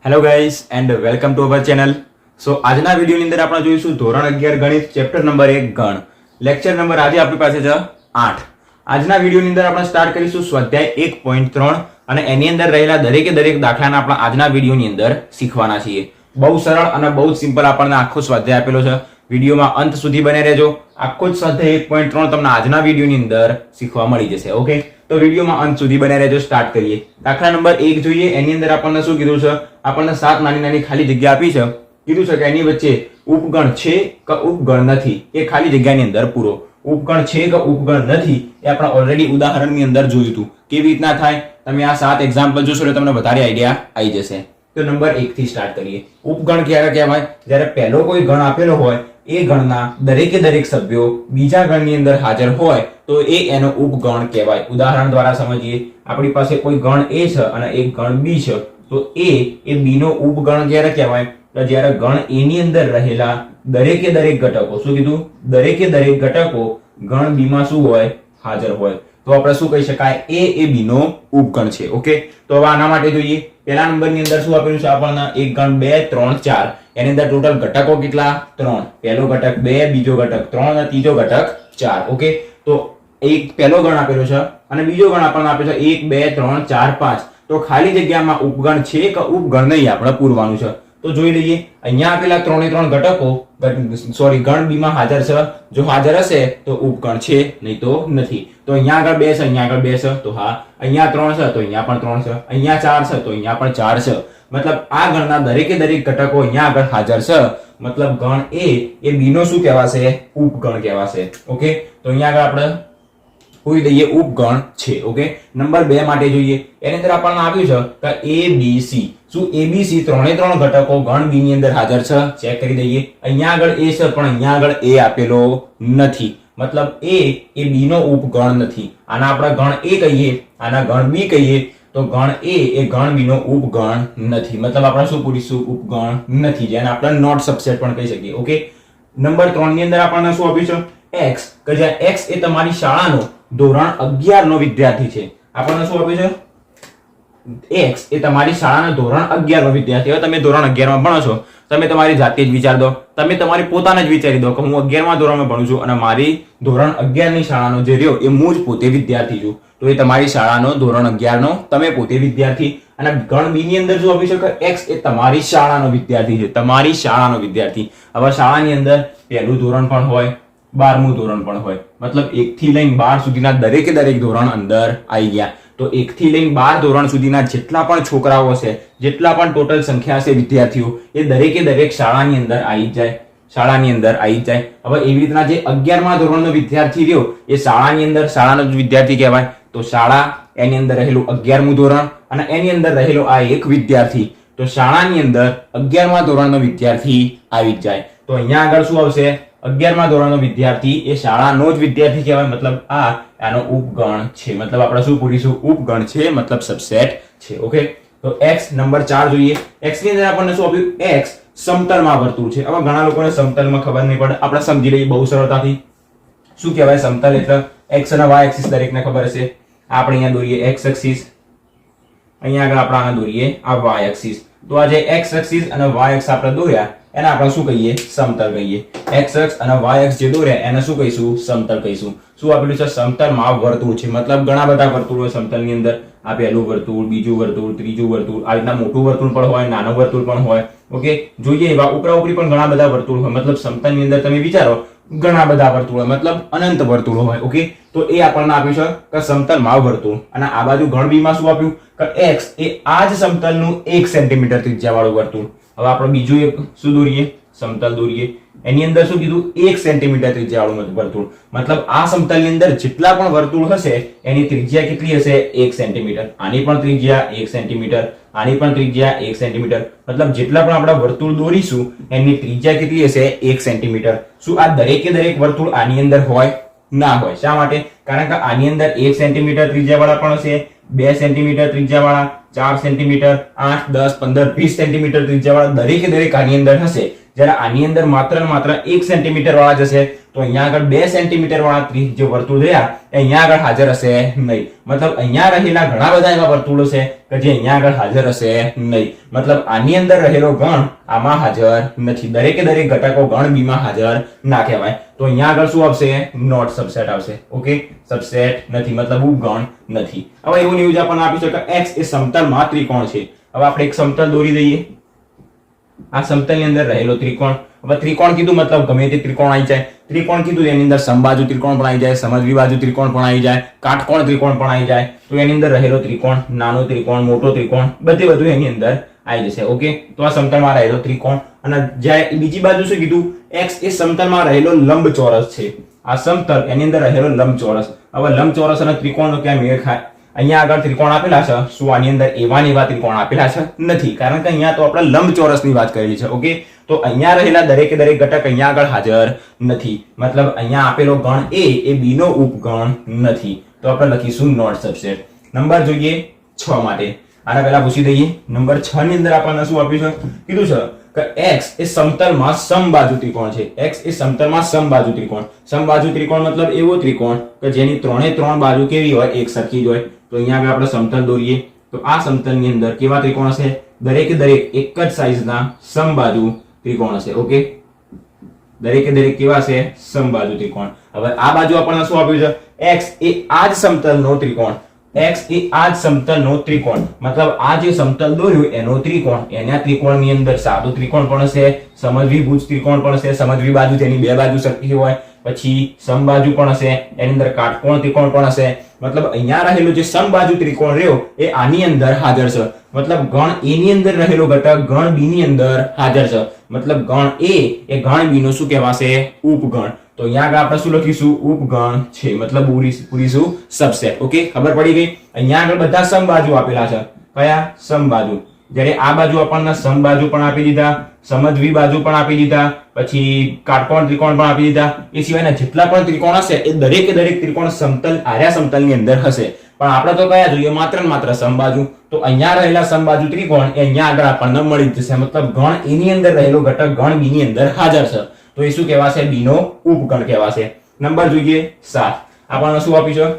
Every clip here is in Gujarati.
Hello guys and welcome to our channel. So આજના વિડીયોની અંદર આપણે જોઈશું ધોરણ 11 ગણિત ચેપ્ટર નંબર 1 ગણ. લેક્ચર નંબર આજે આપણી પાસે છે 8. આજના વિડીયોની અંદર આપણે સ્ટાર્ટ કરીશું સ્વાધ્યાય 1.3 અને એની અંદર રહેલા દરેકે દરેક દાખલાના આપણે આજના વિડીયોની અંદર શીખવાના છીએ. બહુ સરળ અને બહુ જ સિમ્પલ આપણને આખો સ્વાધ્યાય આપેલો છે. વિડીયોમાં અંત સુધી બને રહેજો. આખો જ સ્વાધ્યાય 1.3 તમને આજના વિડીયોની અંદર શીખવા મળી જશે. ઓકે, તો વિડીયોમાં અંત સુધી બને રહેજો. સ્ટાર્ટ કરીએ. દાખલા નંબર 1 જોઈએ. એની અંદર આપણને શું કીધું છે? આપણને 7 નાની નાની ખાલી જગ્યા આપી છે. કીધું છે કે એની વચ્ચે ઉપગણ છે કે ઉપગણ નથી એ ખાલી જગ્યાની અંદર પૂરો. ઉપગણ છે કે ઉપગણ નથી એ આપણે ઓલરેડી ઉદાહરણની અંદર જોયું હતું. કેવી રીતના થાય તમે આ 7 એક્ઝામ્પલ જોશો એટલે તમને વધારે આઈડિયા આવી જશે. તો નંબર 1 થી સ્ટાર્ટ કરીએ. ઉપગણ ક્યારે કહેવાય? જ્યારે પહેલો કોઈ ગણ આપેલો હોય એ ગણના દરેકે દરેક સભ્યો બીજા ગણની અંદર હાજર હોય તો એનો ઉપગણ કહેવાય. ઉદાહરણ દ્વારા સમજીએ. આપણી પાસે કોઈ ગણ A છે અને એક ગણ B છે. તો એ B નો ઉપગણ ક્યારે કહેવાય? તો જ્યારે ગણ A ની અંદર રહેલા દરેકે દરેક ઘટકો, શું કીધું? દરેકે દરેક ઘટકો ગણ B માં શું હોય? હાજર હોય. તો આપણે શું કહી શકાય? એ B નો ઉપગણ છે. ઓકે, તો હવે આના માટે જોઈએ. પહેલા નંબરની અંદર શું આપેલું છે આપણને? એક ગણ 2 3 4. એની અંદર ટોટલ ઘટકો કેટલા? 3. પહેલો ઘટક 2, બીજો ઘટક 3 અને ત્રીજો ઘટક 4. ઓકે, તો એક પહેલો ગણ આપેલો છે અને બીજો ગણ આપણને આપેલો છે 1 2 3 4 5. તો ખાલી જગ્યામાં ઉપગણ છે કે ઉપગણ નહીં આપણે પૂરવાનું છે. તો જોઈ લઈએ. અહીંયા આપેલા 3 એ 3 ઘટકો ગણ B માં હાજર છે. જો હાજર હશે તો ઉપગણ છે, નહીં તો નથી. તો અહીંયા આગળ 2 છે, અહીંયા આગળ 2 છે તો હા. અહીંયા 3 છે તો અહીંયા પણ 3 છે. અહીંયા 4 છે તો અહીંયા પણ 4 છે. મતલબ આ ગણના દરેકે દરેક ઘટકો અહીંયા આગળ હાજર છે. મતલબ ગણ એ B નો શું કહેવાશે? ઉપગણ કહેવાશે. ઓકે, તો અહીંયા આગળ આપણે પૂરી દઈએ ઉપગણ છે. ઓકે, નંબર 2 માટે જોઈએ. એની અંદર આપણને આપ્યું છે કે ABC. શું ABC 3 એ 3 ઘટકો ગણ B ની અંદર હાજર છે? ચેક કરી દઈએ. અહીંયા આગળ A છે પણ અહીંયા આગળ A આપેલો નથી. મતલબ એ B નો ઉપગણ નથી. આના આપણે ગણ A કહીએ, આના ગણ B કહીએ. તો ગણ A એ ગણ B નો ઉપગણ નથી. મતલબ આપણે શું પૂરીશું? ઉપગણ નથી, જેને આપણે નોટ સબસેટ પણ કહી શકીએ. ઓકે, નંબર 3 ની અંદર આપણને શું આપ્યું છે? X, કે જ્યાં X એ તમારી શાળાનો ધોરણ 11 નો વિદ્યાર્થી છે. આપણને શું આપ્યું છે? X એ તમારી શાળાનો ધોરણ 11 નો વિદ્યાર્થી. હવે તમે ધોરણ 11 માં ભણો છો, તમે તમારી જાતે જ વિચાર દો. તમે તમારી પોતાને જ વિચારી દો કે હું 11મા ધોરણમાં ભણું છું અને મારી ધોરણ 11 ની શાળાનો જે રહ્યો એ હું જ પોતે વિદ્યાર્થી છું. તો એ તમારી શાળાનો ધોરણ 11 નો તમે પોતે વિદ્યાર્થી. અને ગણ B ની અંદર શું આપી શકે? X એ તમારી શાળાનો વિદ્યાર્થી છે. તમારી શાળાનો વિદ્યાર્થી. હવે શાળાની અંદર પહેલું ધોરણ પણ હોય, 12મું ધોરણ પણ હોય. મતલબ 1 થી લઈને 12 સુધીના દરેકે દરેક ધોરણ અંદર આવી ગયા. તો 1 થી લઈને 12 ધોરણ સુધીના જેટલા પણ છોકરાઓ હશે, જેટલા પણ ટોટલ સંખ્યા હશે વિદ્યાર્થીઓ, એ દરેકે દરેક શાળાની અંદર આવી જાય. શાળાની અંદર આવી જાય. હવે એવી રીતના જે 11મા ધોરણનો વિદ્યાર્થી રહ્યો એ શાળાની અંદર શાળાનો જ વિદ્યાર્થી કહેવાય. તો શાળા એની અંદર રહેલું 11મું ધોરણ અને એની અંદર રહેલો આ એક વિદ્યાર્થી. તો શાળાની અંદર 11મા ધોરણનો વિદ્યાર્થી આવી જાય. તો અહીંયા આગળ શું આવશે? 11મા ધોરણનો વિદ્યાર્થી એ શાળાનો જ વિદ્યાર્થી કહેવાય. મતલબ આનો ઉપગણ છે. મતલબ આપણે શું પૂરીશું? ઉપગણ છે, મતલબ સબસેટ છે. ઓકે, તો X નંબર 4 જોઈએ. X ની અંદર આપણને શું આપ્યું? X સમતલમાં વર્તુળ છે. હવે ઘણા લોકોને સમતલમાં ખબર નહીં પડે, આપણે સમજી લઈએ બહુ સરળતાથી. શું કહેવાય સમતલ? એટલે X અને Y એક્સિસ દરેકને ખબર હશે. આપણે અહીંયા દોરીએ X એક્સિસ, અહીંયા આગળ આપણે આને દોરીએ આ Y એક્સિસ. તો આ જે X એક્સિસ અને Y એક્સિસ આપણે દોર્યા એને આપણે શું કહીએ? સમતલ કહીએ. X અક્ષ અને Y અક્ષ જે દોર્યા એને શું કહીશું? સમતલ કહીશું. શું આપેલું છે? સમતલમાં વર્તુળ છે. મતલબ ઘણા બધા વર્તુળો સમતલની અંદર. આ પહેલું વર્તુળ, બીજું વર્તુળ, ત્રીજું વર્તુળ, આ રીતના મોટું વર્તુળ પણ હોય, નાનું વર્તુળ પણ હોય. ઓકે, જોઈએ એવા ઉપરા ઉપરી પણ ઘણા બધા વર્તુળ હોય. મતલબ સમતલની અંદર તમે વિચારો ઘણા બધા વર્તુળ હોય, મતલબ અનંત વર્તુળો હોય. ઓકે, તો એ આપણને આપ્યું છે કે સમતલમાં વર્તુળ. અને આ બાજુ ગણ B માં શું આપ્યું? કે X એ આ જ સમતલનું 1 સેન્ટીમીટર ત્રિજ્યા વાળું વર્તુળ. હવે આપણે બીજું એક શું દોરીએ? સમતલ દોરીએ. એની અંદર શું કીધું? 1 સેન્ટીમીટર ત્રિજ્યા વાળું વર્તુળ. મતલબ આ સમતલની અંદર જેટલા પણ વર્તુળ હશે એની ત્રિજ્યા કેટલી હશે? 1 સેન્ટીમીટર. આની પણ ત્રિજ્યા 1 સેન્ટીમીટર, આની પણ ત્રિજ્યા 1 સેન્ટીમીટર. મતલબ જેટલા પણ આપણે વર્તુળ દોરીશું એની ત્રિજ્યા કેટલી હશે? 1 સેન્ટીમીટર. શું આ દરેકે દરેક વર્તુળ આની અંદર હોય? ના હોય. શા માટે? કારણ કે આની અંદર 1 સેન્ટીમીટર ત્રિજ્યા વાળા પણ હશે, 2 સેન્ટીમીટર ત્રિજ્યા વાળા, 4 સેન્ટીમીટર, 8 10 15 20 સેન્ટીમીટર ત્રિજ્યા વાળા દરેકે દરેક આની અંદર હશે. જ્યારે આની અંદર માત્ર ને માત્ર 1 સેન્ટીમીટર વાળા જશે. તો અહીંયા આગળ 2 સેન્ટીમીટર વાળા જે વર્તુળ રહ્યા એ અહીંયા આગળ હાજર હશે નહીં. મતલબ અહીંયા રહેલા ઘણા બધા એવા વર્તુળો છે કે જે અહીંયા આગળ હાજર હશે નહીં. મતલબ આની અંદર રહેલો ગણ આમાં હાજર નથી. દરેકે દરેક ઘટકો ગણ બી માં હાજર ના કહેવાય. તો અહીંયા આગળ શું આવશે? નોટ સબસેટ આવશે. ઓકે, સબસેટ નથી મતલબ ઉપગણ નથી. હવે એવું ન્યૂઝ આપણને આપી છે કે x એ સમતલમાં ત્રિકોણ છે. હવે આપણે એક સમતલ દોરી દઈએ. આ સમતલની અંદર રહેલો ત્રિકોણ. હવે ત્રિકોણ કીધું મતલબ ગમે તે ત્રિકોણ આવી જાય. ત્રિકોણ કીધું એની અંદર સમબાજુ ત્રિકોણ પણ આવી જાય, સમદ્વિ બાજુ ત્રિકોણ પણ આવી જાય, કાટકોણ ત્રિકોણ પણ આવી જાય. તો એની અંદર રહેલો ત્રિકોણ, નાનો ત્રિકોણ, મોટો ત્રિકોણ, બધું એની અંદર આવી જશે. ઓકે, તો આ સમતલમાં રહેલો ત્રિકોણ. અને જ્યારે બીજી બાજુ શું કીધું? x એ સમતલમાં રહેલો લંબચોરસ છે. આ સમતલ એની અંદર રહેલો લંબચોરસ. હવે લંબચોરસ અને ત્રિકોણનો ક્યાં મેળ ખાય? અહીંયા આગળ ત્રિકોણ આપેલા છે. શું આની અંદર એવા ત્રિકોણ આપેલા છે? નથી, કારણ કે અહીંયા તો આપણે લંબચોરસની વાત કરેલી છે. ઓકે, તો અહીંયા રહેલા દરેકે દરેક ઘટક અહીંયા આગળ હાજર નથી. મતલબ અહીંયા આપેલો ગણ એ બી નો ઉપગણ નથી. તો આપણે લખીશું નોટ સબસેટ. નંબર જોઈએ 6 માટે. આના પહેલા પૂછી દઈએ. નંબર 6 ની અંદર આપણને શું આપ્યું છે? કીધું છે કે x એ સમતલમાં સમબાજુ ત્રિકોણ છે. x એ સમતલમાં સમબાજુ ત્રિકોણ. સમબાજુ ત્રિકોણ મતલબ એવો ત્રિકોણ કે જેની ત્રણ બાજુ કેવી હોય? એક સરખી જ હોય. તો અહીંયા આગળ આપણે સમતલ દોરીએ. તો આ સમતલની અંદર કેવા ત્રિકોણ હશે? દરેકે દરેક એક જ સાઈઝના સમબાજુ ત્રિકોણ હશે. ઓકે, દરેકે દરેક કેવા છે? સમબાજુ ત્રિકોણ. હવે આ બાજુ આપણને શું આપ્યું છે? x એ આ જ સમતલનો ત્રિકોણ. x એ આ જ સમતલનો ત્રિકોણ. મતલબ આ જે સમતલ દોર્યું એનો ત્રિકોણ. એના ત્રિકોણની અંદર સાદો ત્રિકોણ પણ હશે, સમદ્વિભુજ ત્રિકોણ પણ હશે. સમદ્વિ બાજુ તેની બે બાજુ સરખી હોય. પછી સમબાજુ પણ હશે, એની અંદર કાટકોણ ત્રિકોણ પણ હશે. મતલબ અહીંયા રહેલો જે સમબાજુ ત્રિકોણ રહ્યો એ આની અંદર હાજર છે. મતલબ ગણ a ની અંદર રહેલો ઘટક ગણ b ની અંદર હાજર છે. મતલબ ગણ a એ ગણ b નો શું કહેવાશે? ઉપગણ. તો અહીંયા આગળ આપણે શું લખીશું? ઉપગણ છે. મતલબ પૂરી શું? સબસેટ. ઓકે, ખબર પડી ગઈ. અહીંયા આગળ બધા સમબાજુ આપેલા છે. કયા? સમબાજુ. જ્યારે આ બાજુ આપણને સમબાજુ પણ આપી દીધા, સમદ્વિ બાજુ પણ આપી દીધા, પછી કાટકોણ ત્રિકોણ પણ આપી દીધા. એ સિવાયના જેટલા પણ ત્રિકોણ હશે એ દરેકે દરેક ત્રિકોણ સમતલ આર્યા સમતલની અંદર હશે. પણ આપણે તો કયા જોઈએ? માત્ર ને માત્ર સમબાજુ. તો અહીંયા રહેલા સમબાજુ ત્રિકોણ એ અહીંયા આગળ આપણને મળી જશે. મતલબ ગણ a ની અંદર રહેલો ઘટક ગણ b ની અંદર હાજર છે. તો એ શું કહેવાશે? b નો ઉપગણ કહેવાશે. નંબર જોઈએ 7. આપણને શું આપ્યું છે?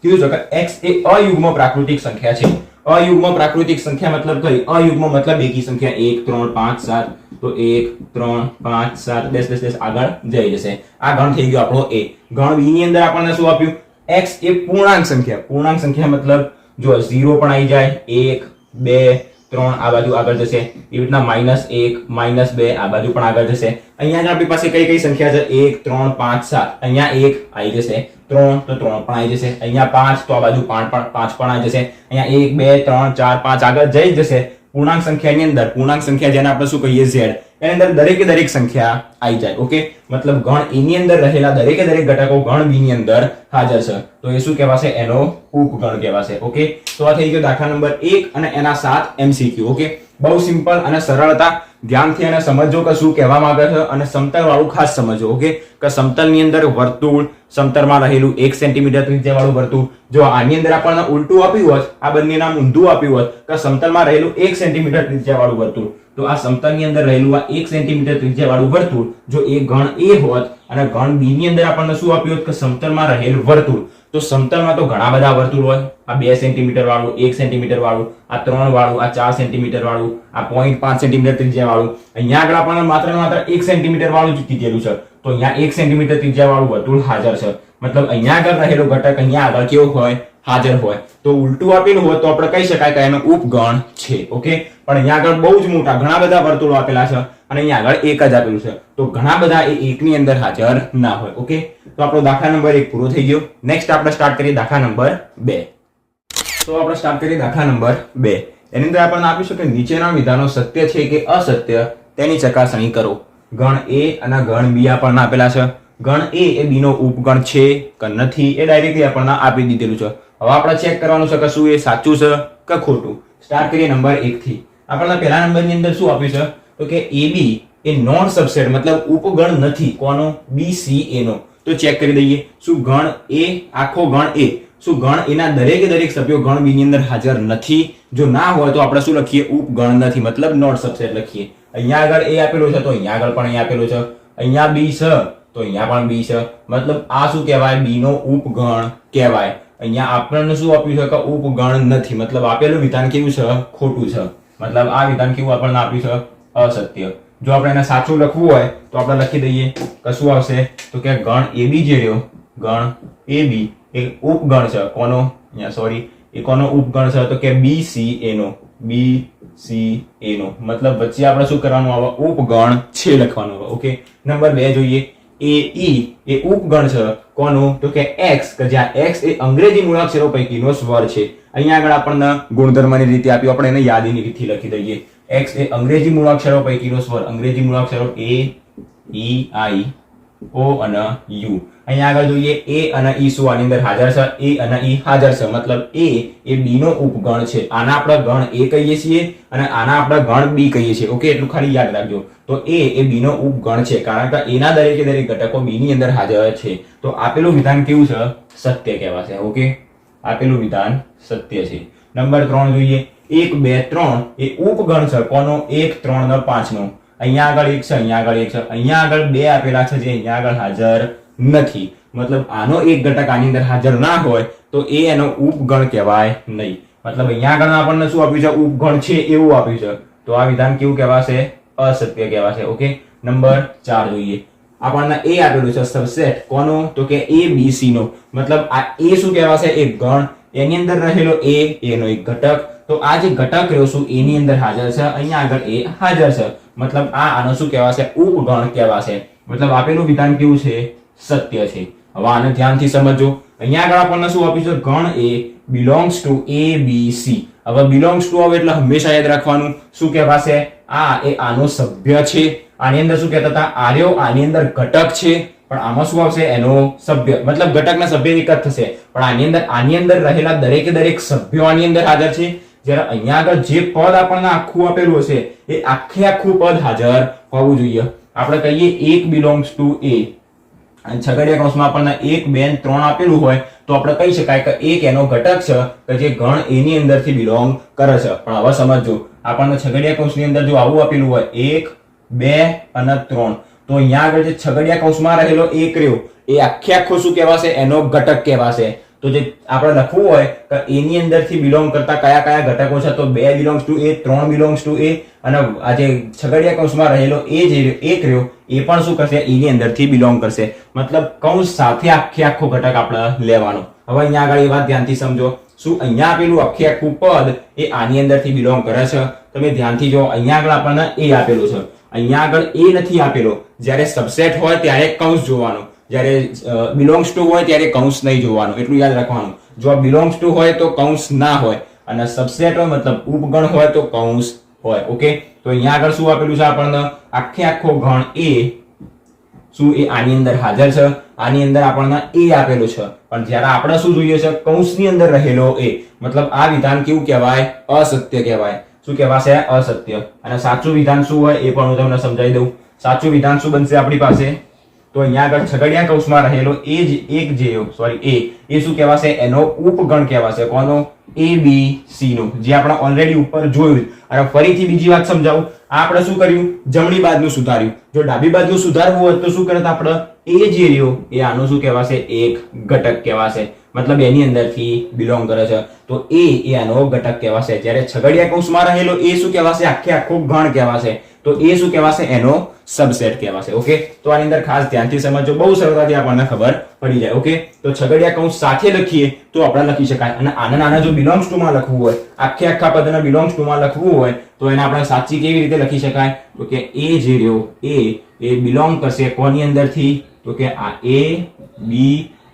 કીધું છે કે x એ અયુગ્મ પ્રાકૃતિક સંખ્યા છે. અયુગ્મ પ્રાકૃતિક સંખ્યા મતલબ કઈ? અયુગ્મ મતલબ એકી સંખ્યા 1 3 5 7. તો 1 3 5 7 10 આગળ જઈ જશે. આ ગણ થઈ ગયો આપણો a. ગણ b ની અંદર આપણને શું આપ્યું? x એ પૂર્ણાંક સંખ્યા. પૂર્ણાંક સંખ્યા મતલબ જો 0 પણ આવી જાય, 1 2 3 આ બાજુ આગળ જશે. એ રીતના -1 -2 આ બાજુ પણ આગળ જશે. અહીંયા આપણી પાસે કઈ કઈ સંખ્યા છે? 1 3 5 7. અહીંયા 1 આવી જશે, 3 તો 3 પણ આવી જશે. અહીંયા 5 તો આ બાજુ 5 પણ આવી જશે. અહીંયા 1 2 3 4 5 આગળ જઈ જશે. પૂર્ણાંક સંખ્યાની અંદર પૂર્ણાંક સંખ્યા જેને આપણે શું કહીએ? z. એની અંદર દરેકે દરેક સંખ્યા આવી જાય. ઓકે, મતલબ ગણ a ની અંદર રહેલા દરેકે દરેક ઘટકો ગણ b ની અંદર હાજર છે. તો એ શું કહેવાશે? એનો ઉપગણ કહેવાશે. ઓકે, તો આ થઈ ગયો દાખલા નંબર 1 અને એના 7 MCQ. ઓકે, બહુ સિમ્પલ અને સરળતા. ધ્યાનથી અને સમજો કે શું કહેવા માંગે છે અને સમતલ વાળું ખાસ સમજો. ઓકે, કે સમતલની અંદર વર્તુળ, સમતલમાં રહેલું 1 સેન્ટીમીટર ત્રિજ્યા વાળું વર્તુળ. જો આની અંદર આપણને ઉલટું આપ્યું હોત, આ બંને નામ ઊંધું આપ્યું હોત કે સમતલમાં રહેલું 1 સેન્ટીમીટર ત્રિજ્યા વાળું વર્તુળ, તો આ સમતલની અંદર રહેલું આ 1 સેન્ટીમીટર ત્રિજ્યા વાળું વર્તુળ જો એ ગણ a હોત અને ગણ b ની અંદર આપણને શું આપ્યું હોત કે સમતલમાં રહેલું વર્તુળ. તો સમતલમાં તો ઘણા બધા વર્તુળ હોય. આ 2 સેન્ટીમીટર વાળું, 1 સેન્ટીમીટર વાળું, આ 3 વાળું, આ 4 સેન્ટીમીટર વાળું, આ 0.5 સેન્ટીમીટર ત્રિજ્યા વાળું. અહીંયા આગળ આપણને માત્ર 1 સેન્ટીમીટર વાળું જ કીધેલું છે. તો અહીંયા 1 સેન્ટીમીટર ત્રિજ્યા વાળું વર્તુળ હાજર છે. મતલબ અહીંયા આગળ રહેલો ઘટક અહીંયા આગળ કેવો હોય? હાજર હોય. તો ઉલટું આપેલું હોય તો આપણે કહી શકાય કે એનો ઉપગણ છે. ઓકે, પણ અહીંયા આગળ બહુ જ મોટા ઘણા બધા વર્તુળો આપેલા છે અને અહીંયા આગળ એક જ આપેલું છે. તો ઘણા બધા એ એકની અંદર હાજર ના હોય. ઓકે, તો આપણો દાખલા નંબર 1 પૂરો થઈ ગયો. નેક્સ્ટ આપણે સ્ટાર્ટ કરીએ દાખલા નંબર 2. તો આપણે સ્ટાર્ટ કરીએ દાખલા નંબર 2. એની અંદર આપણને આપ્યું છે કે નીચેના વિધાનો સત્ય છે કે અસત્ય તેની ચકાસણી કરો. ગણ a અને ગણ b આપણને આપેલા છે. ગણ a એ b નો ઉપગણ છે કે નથી એ ડાયરેક્ટલી આપણને આપી દીધેલું છે. હવે આપણે ચેક કરવાનું છે કે શું એ સાચું છે કે ખોટું. સ્ટાર્ટ કરીએ નંબર 1 થી. આપણને પહેલા નંબરની અંદર શું આપ્યું છે? તો કે ab એ નોન સબસેટ મતલબ ઉપગણ નથી. કોનો? bca નો. તો ચેક કરી દઈએ. શું ગણ a આખો ગણ a, શું ગણ a ના દરેકે દરેક સભ્યો ગણ b ની અંદર હાજર નથી? જો ના હોય તો આપણે શું લખીએ? ઉપગણ નથી મતલબ નોટ સબસેટ લખીએ. અહીંયા આગળ a આપેલો છે તો અહીંયા આગળ પણ a આપેલો છે. અહીંયા b છે તો અહીંયા પણ બી છે, મતલબ આ શું કહેવાય? બી નો ઉપગણ કહેવાય. અહીંયા આપણને શું આપ્યું છે કે ઉપગણ નથી, મતલબ આપેલું વિધાન કેવું છે? ખોટું છે. મતલબ આ વિધાન કેવું આપણને આપ્યું છે? અસત્ય. જો આપણે એને સાચું લખવું હોય તો આપણે લખી દઈએ કે શું આવશે? તો કે ગણ AB જે રહ્યો, ગણ AB એ ઉપગણ છે કોનો? અહીંયા સોરી, એ કોનો ઉપગણ છે? તો કે BCA નો, BCA નો. મતલબ વચ્ચે આપણે શું કરવાનું આવે? ઉપગણ છે લખવાનું આવે. ઓકે. નંબર 2 જોઈએ, AE એ ઉપગણ છે કોનો? તો કે X, કે જ્યાં X એ અંગ્રેજી મૂળાક્ષરો પૈકીનો સ્વર છે. અહીંયા આગળ આપણને ગુણધર્મની રીતે આપ્યું, આપણે એને યાદીની રીતથી લખી દઈએ. X એ અંગ્રેજી મૂળાક્ષરો પૈકીનો સ્વર, અંગ્રેજી મૂળાક્ષરો A, E, I, O અને U. અહીંયા આગળ જોઈએ A અને E શું આની અંદર હાજર છે? A અને E હાજર છે, મતલબ A એ B નો ઉપગણ છે. આના આપણે ગણ A કહીએ છીએ અને આના આપણે ગણ B કહીએ છીએ. ઓકે, એટલું ખાલી યાદ રાખજો. તો A એ B નો ઉપગણ છે કારણ કે A ના દરેકે દરેક ઘટકો B ની અંદર હાજર છે. તો આપેલું વિધાન કેવું છે? સત્ય કહેવાશે. ઓકે, આપેલું વિધાન સત્ય છે. નંબર 3 જોઈએ, 1, 2, 3 એ ઉપગણ છે કોનો? 1, 3 અને 5 નો. અહીંયા આગળ 1 છે, અહીંયા આગળ 1 છે, અહીંયા આગળ 2 આપેલા છે જે અહીંયા આગળ હાજર નથી. મતલબ આનો એક ઘટક આની અંદર હાજર ના હોય તો એ એનો ઉપગણ કહેવાય નહીં. મતલબ અહીંયા આગળ આપણને શું આપ્યું છે? ઉપગણ છે એવું આપ્યું છે. તો આ વિધાન કેવું કહેવાશે? અસત્ય કહેવાશે. ઓકે. નંબર 4 જોઈએ, આપણને A આપેલું છે સબસેટ કોનો? તો કે ABC નો. મતલબ આ A શું કહેવાશે? એક ગણ, એની અંદર રહેલો A નો એક ઘટક. તો આ જે ઘટક રહ્યો શું A ની અંદર હાજર છે, અહીંયા આગળ A હાજર છે, મતલબ આનો શું કહેવાશે? ઉપગણ કહેવાશે. મતલબ આપેલું વિધાન કેવું છે? સત્ય છે. હવે આને ધ્યાનથી સમજો. અહીંયા આગળ આપણને શું આપ્યું છે? ગણ A belongs to ABC. હવે belongs to આવે એટલે હંમેશા યાદ રાખવાનું શું કહેવાશે? આ એ આનો સભ્ય છે. આની અંદર શું કહેતા હતા? આર્યો આની અંદર ઘટક છે, પણ આમાં શું આવશે? એનો સભ્ય. મતલબ ઘટકના સભ્ય એક જ થશે, પણ આની અંદર રહેલા દરેકે દરેક સભ્યો આની અંદર હાજર છે. જ્યારે અહીંયા આગળ જે પદ આપણને આખું આપેલું હશે એ આખું પદ હાજર હોવું જોઈએ. આપણે કહીએ 1 belongs to A અને છગડીયા કૌંસમાં આપણને 1, 2, 3 આપેલું હોય તો આપણે કહી શકાય કે એક એનો ઘટક છે કે જે ગણ A ની અંદરથી બિલોંગ કરે છે. પણ હવે સમજો, આપણને છગડીયા કૌંસની અંદર જો આવું આપેલું હોય 1, 2 અને 3, તો અહીંયા આગળ જે છગડીયા કૌંસમાં રહેલો 1 રહ્યો એ આખો શું કહેવાશે? એનો ઘટક કહેવાશે. તો જે આપણે લખવું હોય કે A ની અંદરથી બિલોંગ કરતા કયા કયા ઘટકો છે, તો 2 belongs to A, 3 belongs to A અને આ જે છગડીયા કૌંસમાં રહેલો A જે એક રહ્યો એ પણ શું કરશે? E ની અંદરથી બિલોંગ કરશે. મતલબ કૌંસ સાથે આખો ઘટક આપણે લેવાનો. હવે અહીંયા આગળ એ વાત ધ્યાનથી સમજો. શું અહીંયા આપેલું આખું પદ એ આની અંદરથી બિલોંગ કરે છે? તમે ધ્યાનથી જો, અહીંયા આગળ આપણને A આપેલું છે, અહીંયા આગળ A નથી આપેલો. જ્યારે સબસેટ હોય ત્યારે કૌંસ જોવાનો, જ્યારે belongs to હોય ત્યારે કૌંસ નહીં જોવાનું. એટલું યાદ રાખવાનું. જો belongs to હોય તો કૌંસ ના હોય અને સબસેટ હોય મતલબ ઉપગણ હોય તો કૌંસ હોય. ઓકે, તો અહીંયા આગળ શું આપેલું છે આપણને? આખો ગણ A શું એ આની અંદર હાજર છે? આની અંદર આપણને A આપેલું છે, પણ જ્યારે આપણે શું જોઈએ છે? કૌંસની અંદર રહેલો A. મતલબ આ વિધાન કેવું કહેવાય? અસત્ય કહેવાય. શું કહેવાશે? અસત્ય. અને સાચું વિધાન શું હોય એ પણ હું તમને સમજાવી દઉં. સાચું વિધાન શું બનશે આપણી પાસે? તો અહીંયા આગળ છગડીયા કૌંસમાં રહેલો A એ શું કહેવાશે? એનો ઉપગણ કહેવાશે. કોનો? ABC નો, જે આપણે ઓલરેડી ઉપર જોયું. અને ફરીથી બીજી વાત સમજાવું. આ આપણે શું કર્યું? જમણી બાજુનું સુધાર્યું. જો ડાબી બાજુનું સુધારવું હોય તો શું કરત આપણે? A જે રહ્યો એ આનો શું કહેવાશે? એક ઘટક કહેવાશે. મતલબ એની અંદરથી બિલોંગ કરે છે, તો A એ આનો ઘટક કહેવાશે. જ્યારે છગડીયા કૌંસમાં રહેલો A શું કહેવાશે? આખો ગણ કહેવાશે. તો એ શું કહેવાશે? એનો સબસેટ કહેવાશે. ઓકે, તો આની અંદર ખાસ ધ્યાનથી સમજો, બહુ સરળતાથી આપણને ખબર પડી જાય. ઓકે, તો છગડીયા કૌંસ સાથે લખીએ તો આપણે લખી શકાય. અને આના જો belongs to માં લખવું હોય, આખા પદને belongs to માં લખવું હોય તો એને આપણે સાચી કેવી રીતે લખી શકાય? તો કે A જે રહ્યો એ બિલોંગ કરશે કોની અંદરથી? તો કે આ A, B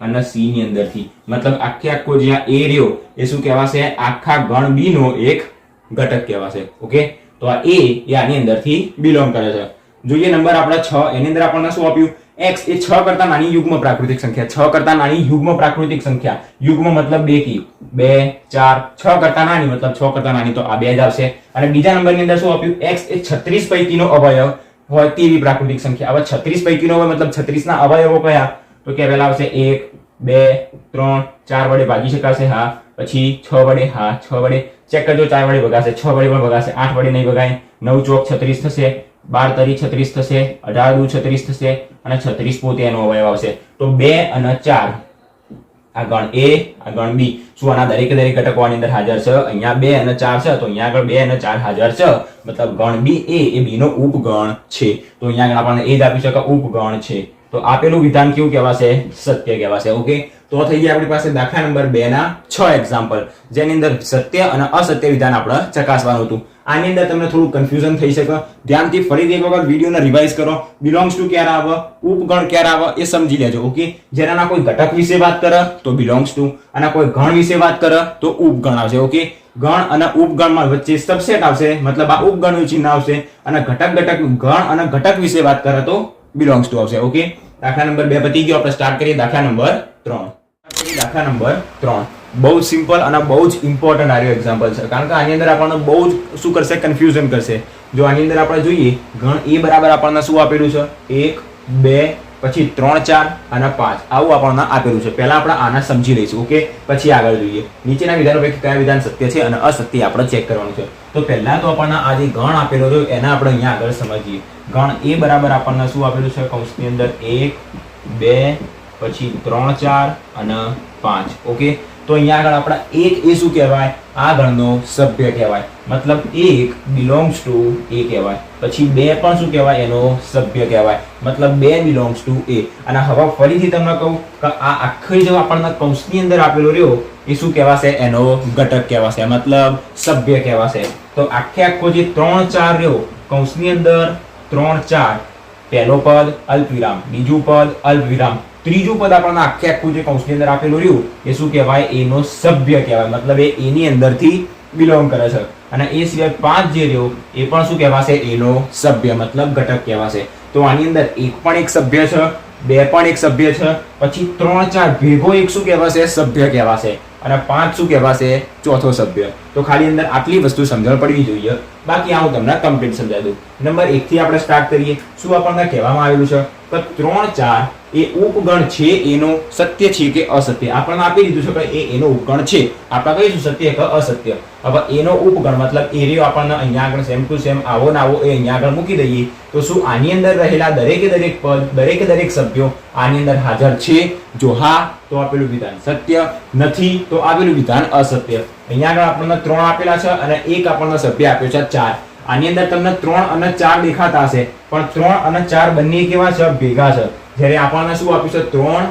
અને C ની અંદરથી. મતલબ આખો જે આ A રહ્યો એ શું કહેવાશે? આખા ગણ B નો એક ઘટક કહેવાશે. ઓકે, તો આ A એ આની અંદરથી બિલોંગ કરે છે. જોઈએ નંબર આપણા 6. એની અંદર આપણને શું આપ્યું? x એ 6 કરતા નાની યુગ્મ પ્રાકૃતિક સંખ્યા. 6 કરતા નાની યુગ્મ પ્રાકૃતિક સંખ્યા. યુગ્મ મતલબ બેકી. 2, 4, 6 કરતા નાની મતલબ 6 કરતા નાની, તો આ 2 જ આવશે. અને બીજા નંબરની અંદર શું આપ્યું? x એ 36 પૈકીનો અવયવ હોય તેવી પ્રાકૃતિક સંખ્યા. હવે 36 પૈકીનો હોય મતલબ 36 ના અવયવો કયા? તો કે પહેલા આવશે 1, 2, 3, 4 વડે ભાગી શકાશે. હા. પછી 6 વડે. હા, 6 વડે ચેક કરજો. 4 વડે ભગાશે, 6 વડે પણ ભગાશે, 8 વડે નહીં ભગાય. 9 ચોક 36 થશે. 12 તરી 36 થશે, 18 દુ 36 થશે અને 36 પોતે એનો અવયવ આવશે. તો 2 અને 4 આ ગણ A, આ ગણ B. શું આના દરેકે દરેક ઘટકો આની અંદર હાજર છે? અહીંયા 2 અને 4 છે, તો અહીંયા આગળ 2 અને 4 હાજર છે. મતલબ ગણ B એ B નો ઉપગણ છે. તો અહીંયા આગળ આપણને એ જ આપી શકે ઉપગણ છે. તો આપેલું વિધાન કેવું કહેવાશે? સત્ય કહેવાશે. ઓકે, તો થઈ ગયા આપણી પાસે દાખલા નંબર 2 ના 6 એક્ઝામ્પલ, જેની અંદર સત્ય અને અસત્ય વિધાન આપણે ચકાસવાનું હતું. આની અંદર તમને થોડું કન્ફ્યુઝન થઈ શકે. ધ્યાનથી ફરીથી એક વખત વિડીયોને રિવાઇઝ કરો. બિલોંગ્સ ટુ ક્યારે આવે, ઉપગણ ક્યારે આવે એ સમજી લેજો. ઓકે, જેના કોઈ ઘટક વિશે વાત કરે તો બિલોંગ્સ ટુ, અને કોઈ ગણ વિશે વાત કરે તો ઉપગણ આવશે. ઓકે, ગણ અને ઉપગણમાં વચ્ચે સબસેટ આવશે, મતલબ આ ઉપગણનું ચિહ્ન આવશે, અને ઘટક ગણ અને ઘટક વિશે વાત કરે તો બિલોંગ્સ ટુ આવશે. ઓકે, દાખલા નંબર 2 પતી ગયો. આપણે સ્ટાર્ટ કરીએ દાખલા નંબર 3. દાખલા નંબર 3 બહુ સિમ્પલ અને બહુ જ ઇમ્પોર્ટન્ટ આર્યો એક્ઝામ્પલ છે, કારણ કે આની અંદર આપણને બહુ જ શું કરશે? કન્ફ્યુઝન કરશે. જો આની અંદર આપણે જોઈએ, ગણ એ બરાબર આપણને શું આપેલું છે? 1, 2, પછી 3, 4 અને 5 આવું આપણને આપેલું છે. પહેલા આપણે આના સમજી લઈશું. ઓકે, પછી આગળ જોઈએ. નીચેના વિધાનો પૈકી કયા વિધાન સત્ય છે અને અસત્ય આપણે ચેક કરવાનું છે. તો પહેલા તો આપણને આ જે ગણ આપેલો છે એના આપણે અહીંયા આગળ સમજીએ. ગણ એ બરાબર આપણને શું આપેલું છે? કૌંસની અંદર 1, 2, પછી 3, 4 અને 5. ઓકે, તો અહીંયા આગળ આપણા 1 એ શું કહેવાય? આ ગણનો સભ્ય કહેવાય. મતલબ 1 બિલોંગ્સ ટુ A કહેવાય. પછી 2 પણ શું કહેવાય? એનો સભ્ય કહેવાય. મતલબ 2 બિલોંગ્સ ટુ A. અને હવે ફરીથી તમને કહું કે આ આખી જે આપણને કૌંસની અંદર આપેલો રહ્યો એ શું કહેવાશે? એનો ઘટક કહેવાશે, મતલબ સભ્ય કહેવાશે. તો આખો જે 3, 4 રહ્યો કૌંસની અંદર 3, 4, પહેલો પદ અલ્પવિરામ, બીજું પદ અલ્પવિરામ, ત્રીજું પદ આપણને આખું જે કૌંસની અંદર આપેલું રહ્યું એ શું કહેવાય? એનો સભ્ય કહેવાય. મતલબ એ એની અંદરથી બિલોંગ કરે છે. અને એ સિવાય 5 જે રહ્યો એ પણ શું કહેવાશે? એનો સભ્ય, મતલબ ઘટક કહેવાશે. તો આની અંદર 1 પણ એક સભ્ય છે, 2 પણ એક સભ્ય છે, પછી 3, 4 ભેગો એક શું કહેવાશે? સભ્ય કહેવાશે. અને 5 શું કહેવાશે? ચોથો સભ્ય. તો ખાલી અંદર આટલી વસ્તુ સમજણ પડવી જોઈએ. બાકી આ હું તમને કમ્પ્લીટ સમજાવી દઉં. નંબર 1 થી આપણે સ્ટાર્ટ કરીએ. શું આપણને કહેવામાં આવેલું છે કે 3, 4 એ ઉપગણ છે, એનો સત્ય છે કે અસત્ય? આપણને આપી દીધું છે કે એનો ઉપગણ છે. આપણે કહીશું સત્ય કે અસત્ય. હવે એનો ઉપગણ મતલબ એ રહ્યો આપણને અહીંયા આગળ સેમ ટુ સેમ આવો ને આવો એ અહીંયા આગળ મૂકી દઈએ. તો શું આની અંદર રહેલા દરેકે દરેક પદ, દરેકે દરેક સભ્યો આની અંદર હાજર છે? જો હા, તો આપેલું વિધાન સત્ય. નથી તો આપેલું વિધાન અસત્ય. અહીંયા આગળ આપણને 3 આપેલા છે અને એક આપણને સભ્ય આપ્યો છે 4. આની અંદર તમને 3 અને 4 દેખાતા હશે, પણ 3 અને 4 બંને કેવા છે? ભેગા છે. જ્યારે આપણને શું આપ્યું છે? 3,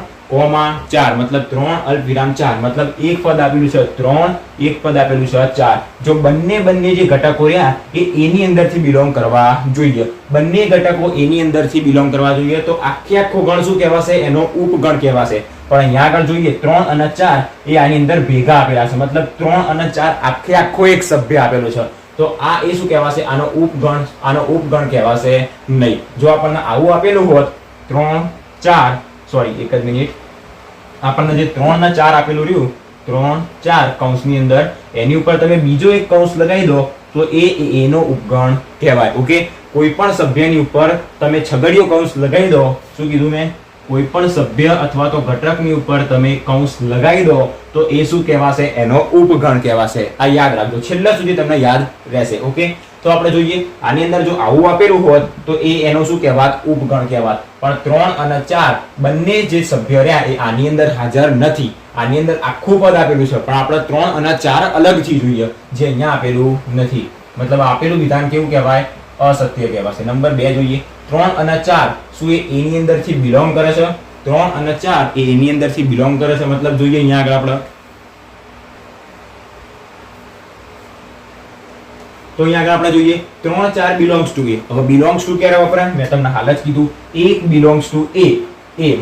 4, મતલબ 3 અલ્પવિરામ 4, મતલબ એક પદ આપેલું છે 3, એક પદ આપેલું છે 4. જો બંને જે ઘટકો રહ્યા એ એની અંદરથી બિલોંગ કરવા જોઈએ. બંને ઘટકો એની અંદરથી બિલોંગ કરવા જોઈએ તો આખો ગણ શું કહેવાશે? એનો ઉપગણ કહેવાશે. પણ અહીંયા આગળ જોઈએ 3 અને 4 એ આની અંદર ભેગા આપેલા છે, મતલબ 3 અને 4 આખો એક સભ્ય આપેલો છે. તો આ એ શું કહેવાશે? આનો ઉપગણ કહેવાશે નહીં. જો આપણને આવું આપેલું હોત 3, 4, સોરી એક જ મિનિટ, આપણને જે 3 અને 4 આપેલું રહ્યું 3, 4 કૌંસની અંદર, એની ઉપર તમે બીજો એક કૌંસ લગાવી દો તો એનો ઉપગણ કહેવાય. ઓકે, કોઈ પણ સભ્યની ઉપર તમે છગડીયો કૌંસ લગાવી દો. શું કીધું મેં? કોઈ પણ સભ્ય અથવા તો ઘટકની ઉપર તમે કૌંસ લગાવી દો તો એ શું કહેવાશે? એનો ઉપગણ કહેવાશે. આ યાદ રાખજો, છેલ્લા સુધી તમને યાદ રહેશે. ઓકે, તો આપણે જોઈએ આની અંદર જો આવું આપેલું હોત તો એ એનો શું કહેવાત? ઉપગણ કહેવાત. પણ 3 અને 4 બંને જે સભ્ય રહ્યા એ આની અંદર હાજર નથી. આની અંદર આખું પદ આપેલું છે, પણ આપણે 3 અને 4 અલગથી જોઈએ, જે અહીંયા આપેલું નથી. મતલબ આપેલું વિધાન કેવું કહેવાય? અસત્ય કહેવાશે. નંબર 2 જોઈએ. 3 અને 4 શું એ એની અંદરથી બિલોંગ કરે છે? 3 અને 4 એ એની અંદરથી બિલોંગ કરે છે. મતલબ જોઈએ અહીંયા આગળ આપણે તો અહીંયા આગળ આપણે જોઈએ 3, 4 બિલોંગ્સ ટુ A. હવે બિલોંગ્સ ટુ ક્યારે વપરાય? મેં તમને હાલ જ કીધું, 1 બિલોંગ્સ ટુ A.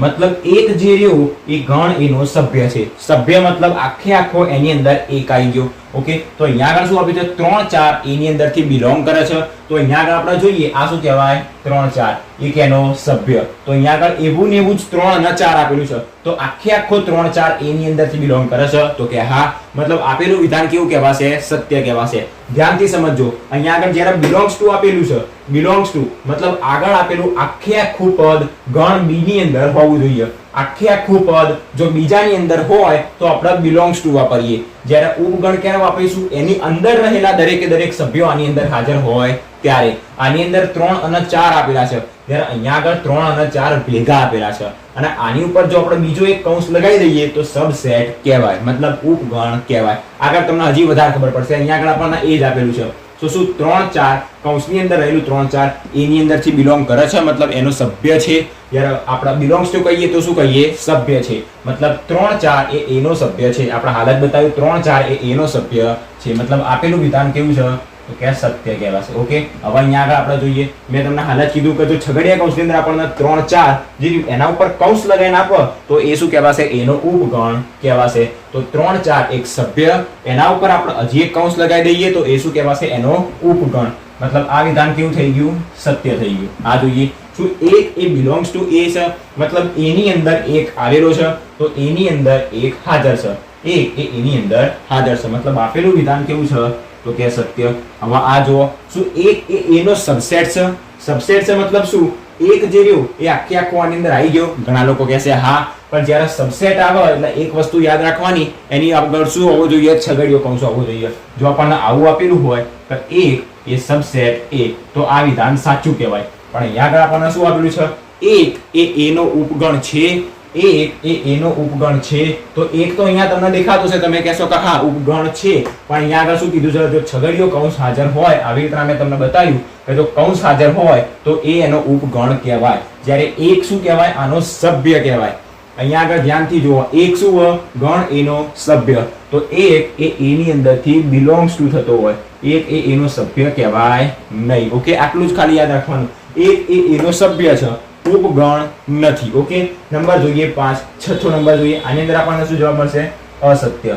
મતલબ એક જે રહ્યો એ ગણ એનો સભ્ય છે. સભ્ય મતલબ આખો એની અંદર એક આવી ગયો. ઓકે, તો અહીંયા આગળ શું આપ્યું છે? 3, 4 એની અંદરથી બિલોંગ કરે છે. તો અહીંયા આગળ આપણે જોઈએ આ શું કહેવાય? 3, 4 એક એનો સભ્ય. તો અહીંયા આગળ એવું ને એવું જ 3 અને 4 આપેલું છે. તો આખો 3, 4 એની અંદરથી બિલોંગ કરે છે. તો કે હા, મતલબ આપેલું વિધાન કેવું કહેવાશે? સત્ય કહેવાશે. ધ્યાનથી સમજજો. અહીંયા આગળ જ્યારે બિલોંગ્સ ટુ આપેલું છે, બિલોંગ્સ ટુ મતલબ આગળ આપેલું આખું પદ ગણ B ની અંદર હોવું જોઈએ. આખું પદ જો બીજાની અંદર હોય તો આપણે બિલોંગ્સ ટુ વાપરીએ. જ્યારે ઉપગણ ક્યારે વાપરીશું? એની અંદર રહેલા દરેકે દરેક સભ્યો આની અંદર હાજર હોય ત્યારે આની અંદર 3 અને 4 આપેલા છે, જ્યારે અહીંયા આગળ 3 અને 4 ભેગા આપેલા છે અને આની ઉપર જો આપણે બીજો એક કૌંસ લગાવી દઈએ તો સબસેટ કહેવાય, મતલબ ઉપગણ કહેવાય. આગળ તમને હજી વધારે ખબર પડશે. અહીંયા આગળ આપણને એ જ આપેલું છે. તો શું 3 4 કૌંસની અંદર રહેલું 3 4 એની અંદરથી બિલોંગ કરે છે, મતલબ એનો સભ્ય છે. જ્યારે આપણે બિલોંગ્સ ટુ કહીએ તો શું કહીએ? સભ્ય છે. મતલબ 3 4 એ એનો સભ્ય છે. આપણે હાલ જ બતાવ્યું 3 4 એ એનો સભ્ય છે. મતલબ આપેલું વિધાન કેવું છે? તો કે સત્ય કહેવાશે. ઓકે, હવે અહીંયા આગળ આપણે જોઈએ. મેં તમને હાલ જ કીધું કે જો છગડીયા કૌંસની અંદર આપણને 3 4 જે એના ઉપર કૌંસ લગાવીને આપો તો એ શું કહેવાશે? એનો ઉપગણ કહેવાશે. તો 3 4 એક સભ્ય, એના ઉપર આપણે હજી એક કૌંસ લગાવી દઈએ તો એ શું કહેવાશે? એનો ઉપગણ. મતલબ આ વિધાન કેવું થઈ ગયું? સત્ય થઈ ગયું. આ જોઈએ શું એક એ બિલોંગ્સ ટુ એ છે, મતલબ એની અંદર એક આવેલો છે તો એની અંદર એક હાજર છે. એક એ એની અંદર હાજર છે, મતલબ આપેલું વિધાન કેવું છે? તો કે સત્ય. હવે આ જુઓ શું એક એ એનો સબસેટ છે. સબસેટ છે મતલબ શું? એક જે રહ્યું એ આખે આખું આની અંદર આવી ગયો. ઘણા લોકો કહેશે હા, પણ જ્યારે સબસેટ આવે એટલે એક વસ્તુ યાદ રાખવાની, એની આગળ શું હોવું જોઈએ? છગડીયો કૌંસ હોવો જોઈએ. જો આપણને આવું આપેલું હોય તો એક એ સબસેટ એ, તો આ વિધાન સાચું કહેવાય. પણ અહીંયા આગળ આપણને શું આપેલું છે? એક એ એનો ઉપગણ છે. એક એ એનો ઉપગણ છે તો એક તો અહીંયા તમને દેખાતું છે, તમે કહેશો કે હા ઉપગણ છે, પણ અહીંયા આગળ શું કીધું છે? જો છગડીયો કૌંસ હાજર હોય, આવી રીતે મેં તમને બતાવ્યું કે જો કૌંસ હાજર હોય તો એ એનો ઉપગણ કહેવાય. જ્યારે એક શું કહેવાય? આનો સભ્ય કહેવાય. અહીંયા આગળ ધ્યાનથી જુઓ, એક શું હોય? ગણ એનો સભ્ય. તો એક એ એની અંદરથી બિલોંગ્સ ટુ થતો હોય, એક એ એનો સભ્ય કહેવાય નહીં. ઓકે, આટલું જ ખાલી યાદ રાખવાનું. એક એ એનો સભ્ય છે, ઉપગણ નથી. ઓકે, નંબર જોઈએ 5. છઠ્ઠો નંબર જોઈએ. આની અંદર આપણને શું જવાબ મળશે? અસત્ય.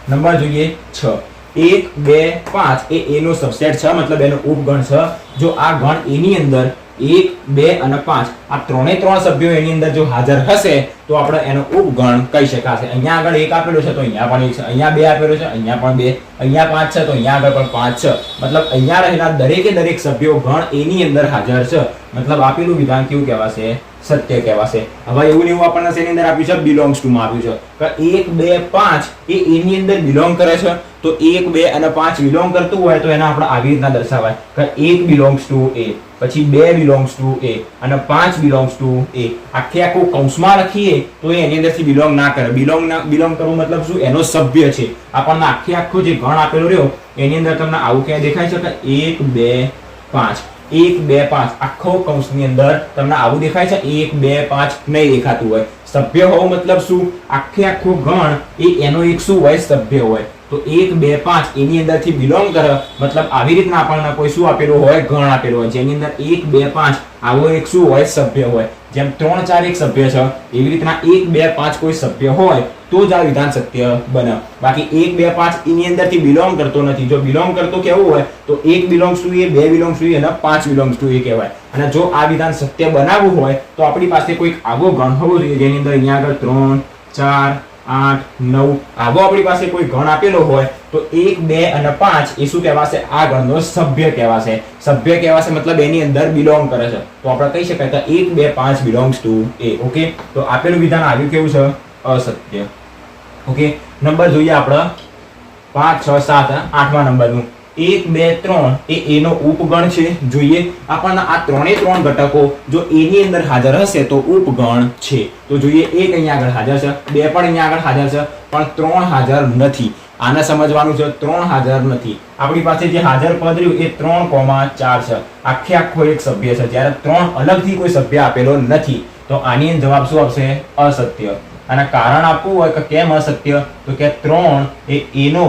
નંબર જોઈએ 6. 1 2 5 એ એનો સબસેટ છે, મતલબ એનો ઉપગણ છે. જો આ ગણ એની અંદર 1 2 અને 5 આ ત્રણે ત્રણ સભ્યો એની અંદર જો હાજર હશે તો આપણે એનો ઉપગણ કહી શકાશે. અહીંયા આગળ 1 આપેલો છે તો અહીંયા પણ 1 છે, અહીંયા 2 આપેલો છે અહીંયા પણ 2, અહીંયા 5 છે તો અહીંયા આગળ પણ 5 છે. મતલબ અહીંયા રહેલા દરેકે દરેક સભ્યો ગણ એની અંદર હાજર છે. મતલબ આપેલું વિધાન કેવું કહેવાશે? સત્ય કહેવાશે. હવે એવું ને એવું આપણને શેની અંદર આપ્યું છે? બિલોંગ્સ ટુ માં આપ્યું છે કે 1 2 5 એ એની અંદર બિલોંગ કરે છે. તો 1 2 અને 5 બિલોંગ કરતું હોય તો એને આપણે આવી રીતના દર્શાવાય કે 1 બિલોંગ્સ ટુ એ, પછી 2 બિલોંગ્સ ટુ એ અને 5 બિલોંગ્સ ટુ એ. આખે આખું કૌંસમાં લખીએ તો એ એની અંદરથી બિલોંગ ના કરે. બિલોંગ કરવું મતલબ શું? એનો સભ્ય છે. આપણને આખે આખો જે ગણ આપેલો રહ્યો એની અંદર તમને આવું ક્યાં દેખાય છે કે 1 2 5 1 2 5 આખો કૌંસની અંદર તમને આવું દેખાય છે? 1 2 5 નહીં દેખાતું હોય. સભ્ય હોવું મતલબ શું? આખે આખો ગણ એ એનો એક શું હોય? સભ્ય હોય. તો 1 2 5 એની અંદરથી બિલોંગ કરે, મતલબ આવી રીતના આપણને કોઈ શું આપેલું હોય? ગણ આપેલું હોય જેની અંદર 1 2 5 આવો એક શું હોય? સભ્ય હોય. જેમ 3 4 એક સભ્ય છે એવી રીતના 1 2 5 કોઈ સભ્ય હોય તો જ આ વિધાન સત્ય બને. બાકી 1 2 5 એની અંદરથી બિલોંગ કરતો નથી. જો બિલોંગ કરતો કેવું હોય તો 1 belongs to A, 2 belongs to A અને 5 બિલોંગ્સ ટુ એ કહેવાય. અને જો આ વિધાન સત્ય બનાવવું હોય તો આપણી પાસે કોઈક આવો ગણ હોવો જોઈએ જેની અંદર અહીંયા આગળ 3 4 8 9 આવો આપણી પાસે કોઈ ગણ આપેલો હોય તો 1 2 અને 5 એ શું કહેવાશે? આ ગણનો સભ્ય કહેવાશે. સભ્ય કહેવાશે મતલબ એની અંદર બિલોંગ કરે છે. તો આપણે કહી શકાય કે 1 2 5 બિલોંગ્સ ટુ એ. ઓકે, તો આપેલું વિધાન આવ્યું કેવું છે? અસત્ય. ઓકે, નંબર જોઈએ આપણે 5 6 7 8મા નંબરનું. 1 2 3 એ એનો ઉપગણ છે. જોઈએ આપણને આ ત્રણે ત્રણ ઘટકો જો એની અંદર હાજર હશે તો ઉપગણ છે. તો જોઈએ 1 અહીંયા આગળ હાજર છે, 2 પણ અહીંયા આગળ હાજર છે, પણ 3 હાજર નથી. આને સમજવાનું છે, 3 હાજર નથી. આપણી પાસે જે હાજર પદ રહ્યું એ 3,4 છે. આખે આખો એક સભ્ય છે, જ્યારે 3 અલગથી કોઈ સભ્ય આપેલો નથી. તો આની જવાબ શું આવશે? અસત્ય. અને કારણ આપવું હોય કે કેમ અસત્ય તો કે 3 એ એનો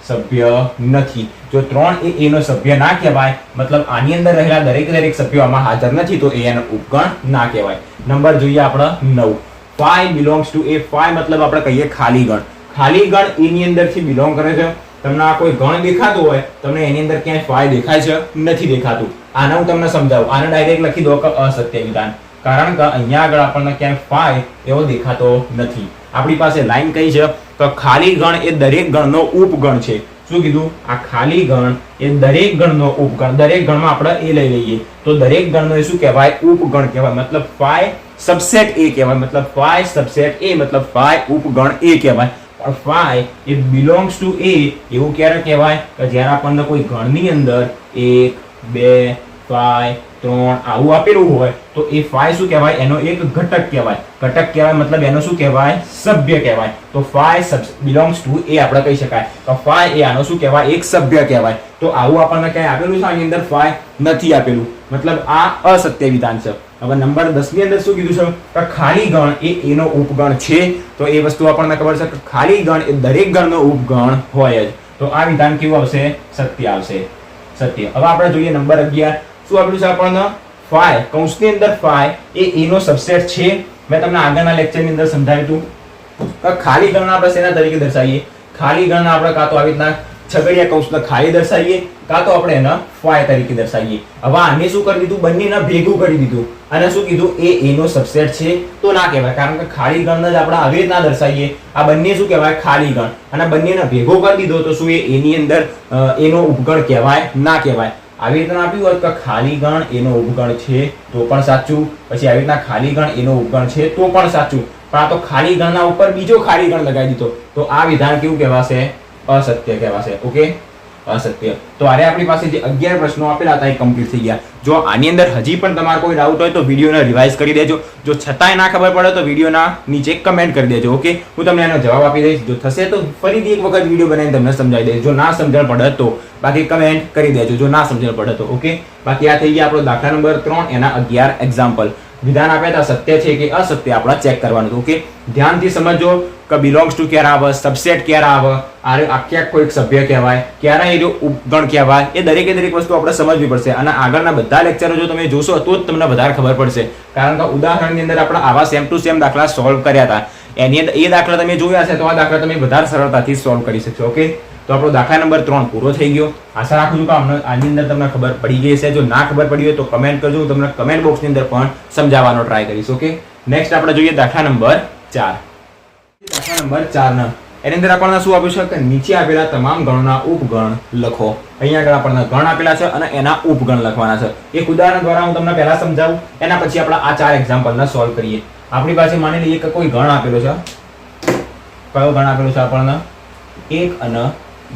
સભ્ય નથી. જો 3 એ એનો સભ્ય ના કહેવાય, મતલબ આની અંદર રહેલા દરેક સભ્યો આમાં હાજર નથી તો એનો ઉપગણ ના કહેવાય. નંબર જોઈએ આપણે 9. 5 બિલોંગ્સ ટુ એ. 5 મતલબ આપણે કહીએ ખાલી ગણ. ખાલી ગણ એની અંદરથી બિલોંગ કરે છે. તમને આ કોઈ ગણ દેખાતું હોય, તમને એની અંદર ક્યાંય 5 દેખાય છે? નથી દેખાતું. આને હું તમને સમજાવું. આને ડાયરેક્ટ લખી દો કે અસત્ય વિધાન. કારણ કે અહીંયા આગળ આપણને ક્યાંય 5 એવો દેખાતો નથી. આપણી પાસે લાઈન કઈ છે તો ખાલી ગણ એ દરેક ગણનો ઉપગણ છે. શું કીધું? આ ખાલી ગણ એ દરેક ગણનો ઉપગણ. દરેક ગણમાં આપણે એ લઈ લઈએ તો દરેક ગણનો એ શું કહેવાય? ઉપગણ કહેવાય. મતલબ 5 સબસેટ એ કહેવાય. મતલબ 5 સબસેટ એ મતલબ 5 ઉપગણ એ કહેવાય. પણ 5 એ બિલોંગ્સ ટુ એ એવું ક્યારે કહેવાય કે જ્યારે આપણને કોઈ ગણની અંદર 1 2 5 3 આવું આપેલું હોય તો એ 5 શું કહેવાય? એનો એક ઘટક કહેવાય. ઘટક કહેવાય મતલબ એનો શું કહેવાય? સભ્ય કહેવાય. તો 5 બિલોંગ્સ ટુ એ આપણે કહી શકાય તો 5 એ આનો શું કહેવાય? એક સભ્ય કહેવાય. તો આવું આપણને ક્યાંય આપેલું છે આની અંદર 5 નથી આપેલું, મતલબ આ અસત્ય વિધાન છે. હવે નંબર 10 ની અંદર શું કીધું છે કે ખાલી ગણ એ એનો ઉપગણ છે. તો એ વસ્તુ આપણને ખબર છે કે ખાલી ગણ એ દરેક ગણનો ઉપગણ હોય જ. તો આ વિધાન કેવું આવશે? સત્ય આવશે. સત્ય. હવે આપણે જોઈએ નંબર 11. શું આપેલું છે આપણને? 5 કૌંસની અંદર 5 એ એનો સબસેટ છે. મેં તમને આગળના લેક્ચરની અંદર સમજાવ્યું હતું કે ખાલી ગણના આપણે શેના તરીકે દર્શાવીએ? ખાલી ગણના આપણે કાં તો આવી રીતના છગડીયા કૌંસને ખાલી દર્શાવીએ કાં તો આપણે એના 5 તરીકે દર્શાવીએ. હવે આને શું કરી દીધું? બંનેને ભેગું કરી દીધું અને શું કીધું? એ એનો સબસેટ છે તો ના કહેવાય, કારણ કે ખાલી ગણને જ આપણે આવી રીતના દર્શાવીએ. આ બંને શું કહેવાય? ખાલી ગણ. અને બંનેને ભેગો કરી દીધો તો શું એ એની અંદર એનો ઉપગણ કહેવાય? ના કહેવાય. આવી રીતના આપ્યું હોત કે ખાલી ગણ એનો ઉપગણ છે તો પણ સાચું, પછી આવી રીતના ખાલી ગણ એનો ઉપગણ છે તો પણ સાચું, પણ આ તો ખાલી ગણના ઉપર બીજો ખાલી ગણ લગાવી દીધો તો આ વિધાન કેવું કહેવાશે? અસત્ય કહેવાશે. ઓકે, અસત્ય. તો આરે આપણી પાસે જે 11 પ્રશ્નો આપેલા હતા એ કમ્પ્લીટ થઈ ગયા. જો આની અંદર હજી પણ તમારો કોઈ ડાઉટ હોય તો વિડીયોને રિવાઇઝ કરી દેજો. જો છતાંય ના ખબર પડે તો વિડીયોના નીચે કમેન્ટ કરી દેજો. ઓકે, હું તમને એનો જવાબ આપી દઈશ. જો થશે તો ફરીથી એક વખત વિડીયો બનાવીને તમને સમજાવી દઈશ. જો ના સમજણ પડે તો બાકી કમેન્ટ કરી દેજો જો ના સમજણ પડે તો. ઓકે, બાકી આ થઈ ગયા આપણો દાખલા નંબર 3 એના 11 એક્ઝામ્પલ. વિધાન આપ્યા હતા સત્ય છે કે અસત્ય આપણે ચેક કરવાનું. ઓકે, ધ્યાનથી સમજો કે બિલોંગ્સ ટુ ક્યારે આવે, સબસેટ ક્યારે આવે, આખે આખો એક સભ્ય કહેવાય, ક્યારે એનો ઉપગણ કહેવાય, એ દરેકે દરેક વસ્તુ આપણે સમજવી પડશે. અને આગળના બધા લેક્ચરો જો તમે જોશો તો જ તમને વધારે ખબર પડશે, કારણ કે ઉદાહરણની અંદર આપણે આવા સેમ ટુ સેમ દાખલા સોલ્વ કર્યા હતા. એની અંદર એ દાખલા તમે જોયા છે તો આ દાખલા તમે વધારે સરળતાથી સોલ્વ કરી શકશો. ઓકે, તો આપણો દાખલા નંબર 3 પૂરો થઈ ગયો. આશા રાખું છું કે આની અંદર તમને ખબર પડી ગઈ છે. જો ના ખબર પડી હોય તો કમેન્ટ કરજો, હું તમને કમેન્ટ બોક્સની અંદર પણ સમજાવવાનો ટ્રાય કરીશ. ઓકે, નેક્સ્ટ આપણે જોઈએ દાખલા નંબર 4. દાખલા નંબર 4 એની અંદર આપણને શું આપ્યું છે કે નીચે આપેલા તમામ ગણોના ઉપગણ લખો. અહીંયા આગળ આપણને ગણ આપેલા છે અને એના ઉપગણ લખવાના છે. એક ઉદાહરણ દ્વારા હું તમને પહેલા સમજાવું, એના પછી આપણે આ 4 એક્ઝામ્પલને સોલ્વ કરીએ. આપણી પાસે માની લઈએ કે કોઈ ગણ આપેલો છે. કયો ગણ આપેલો છે આપણને? 1 અને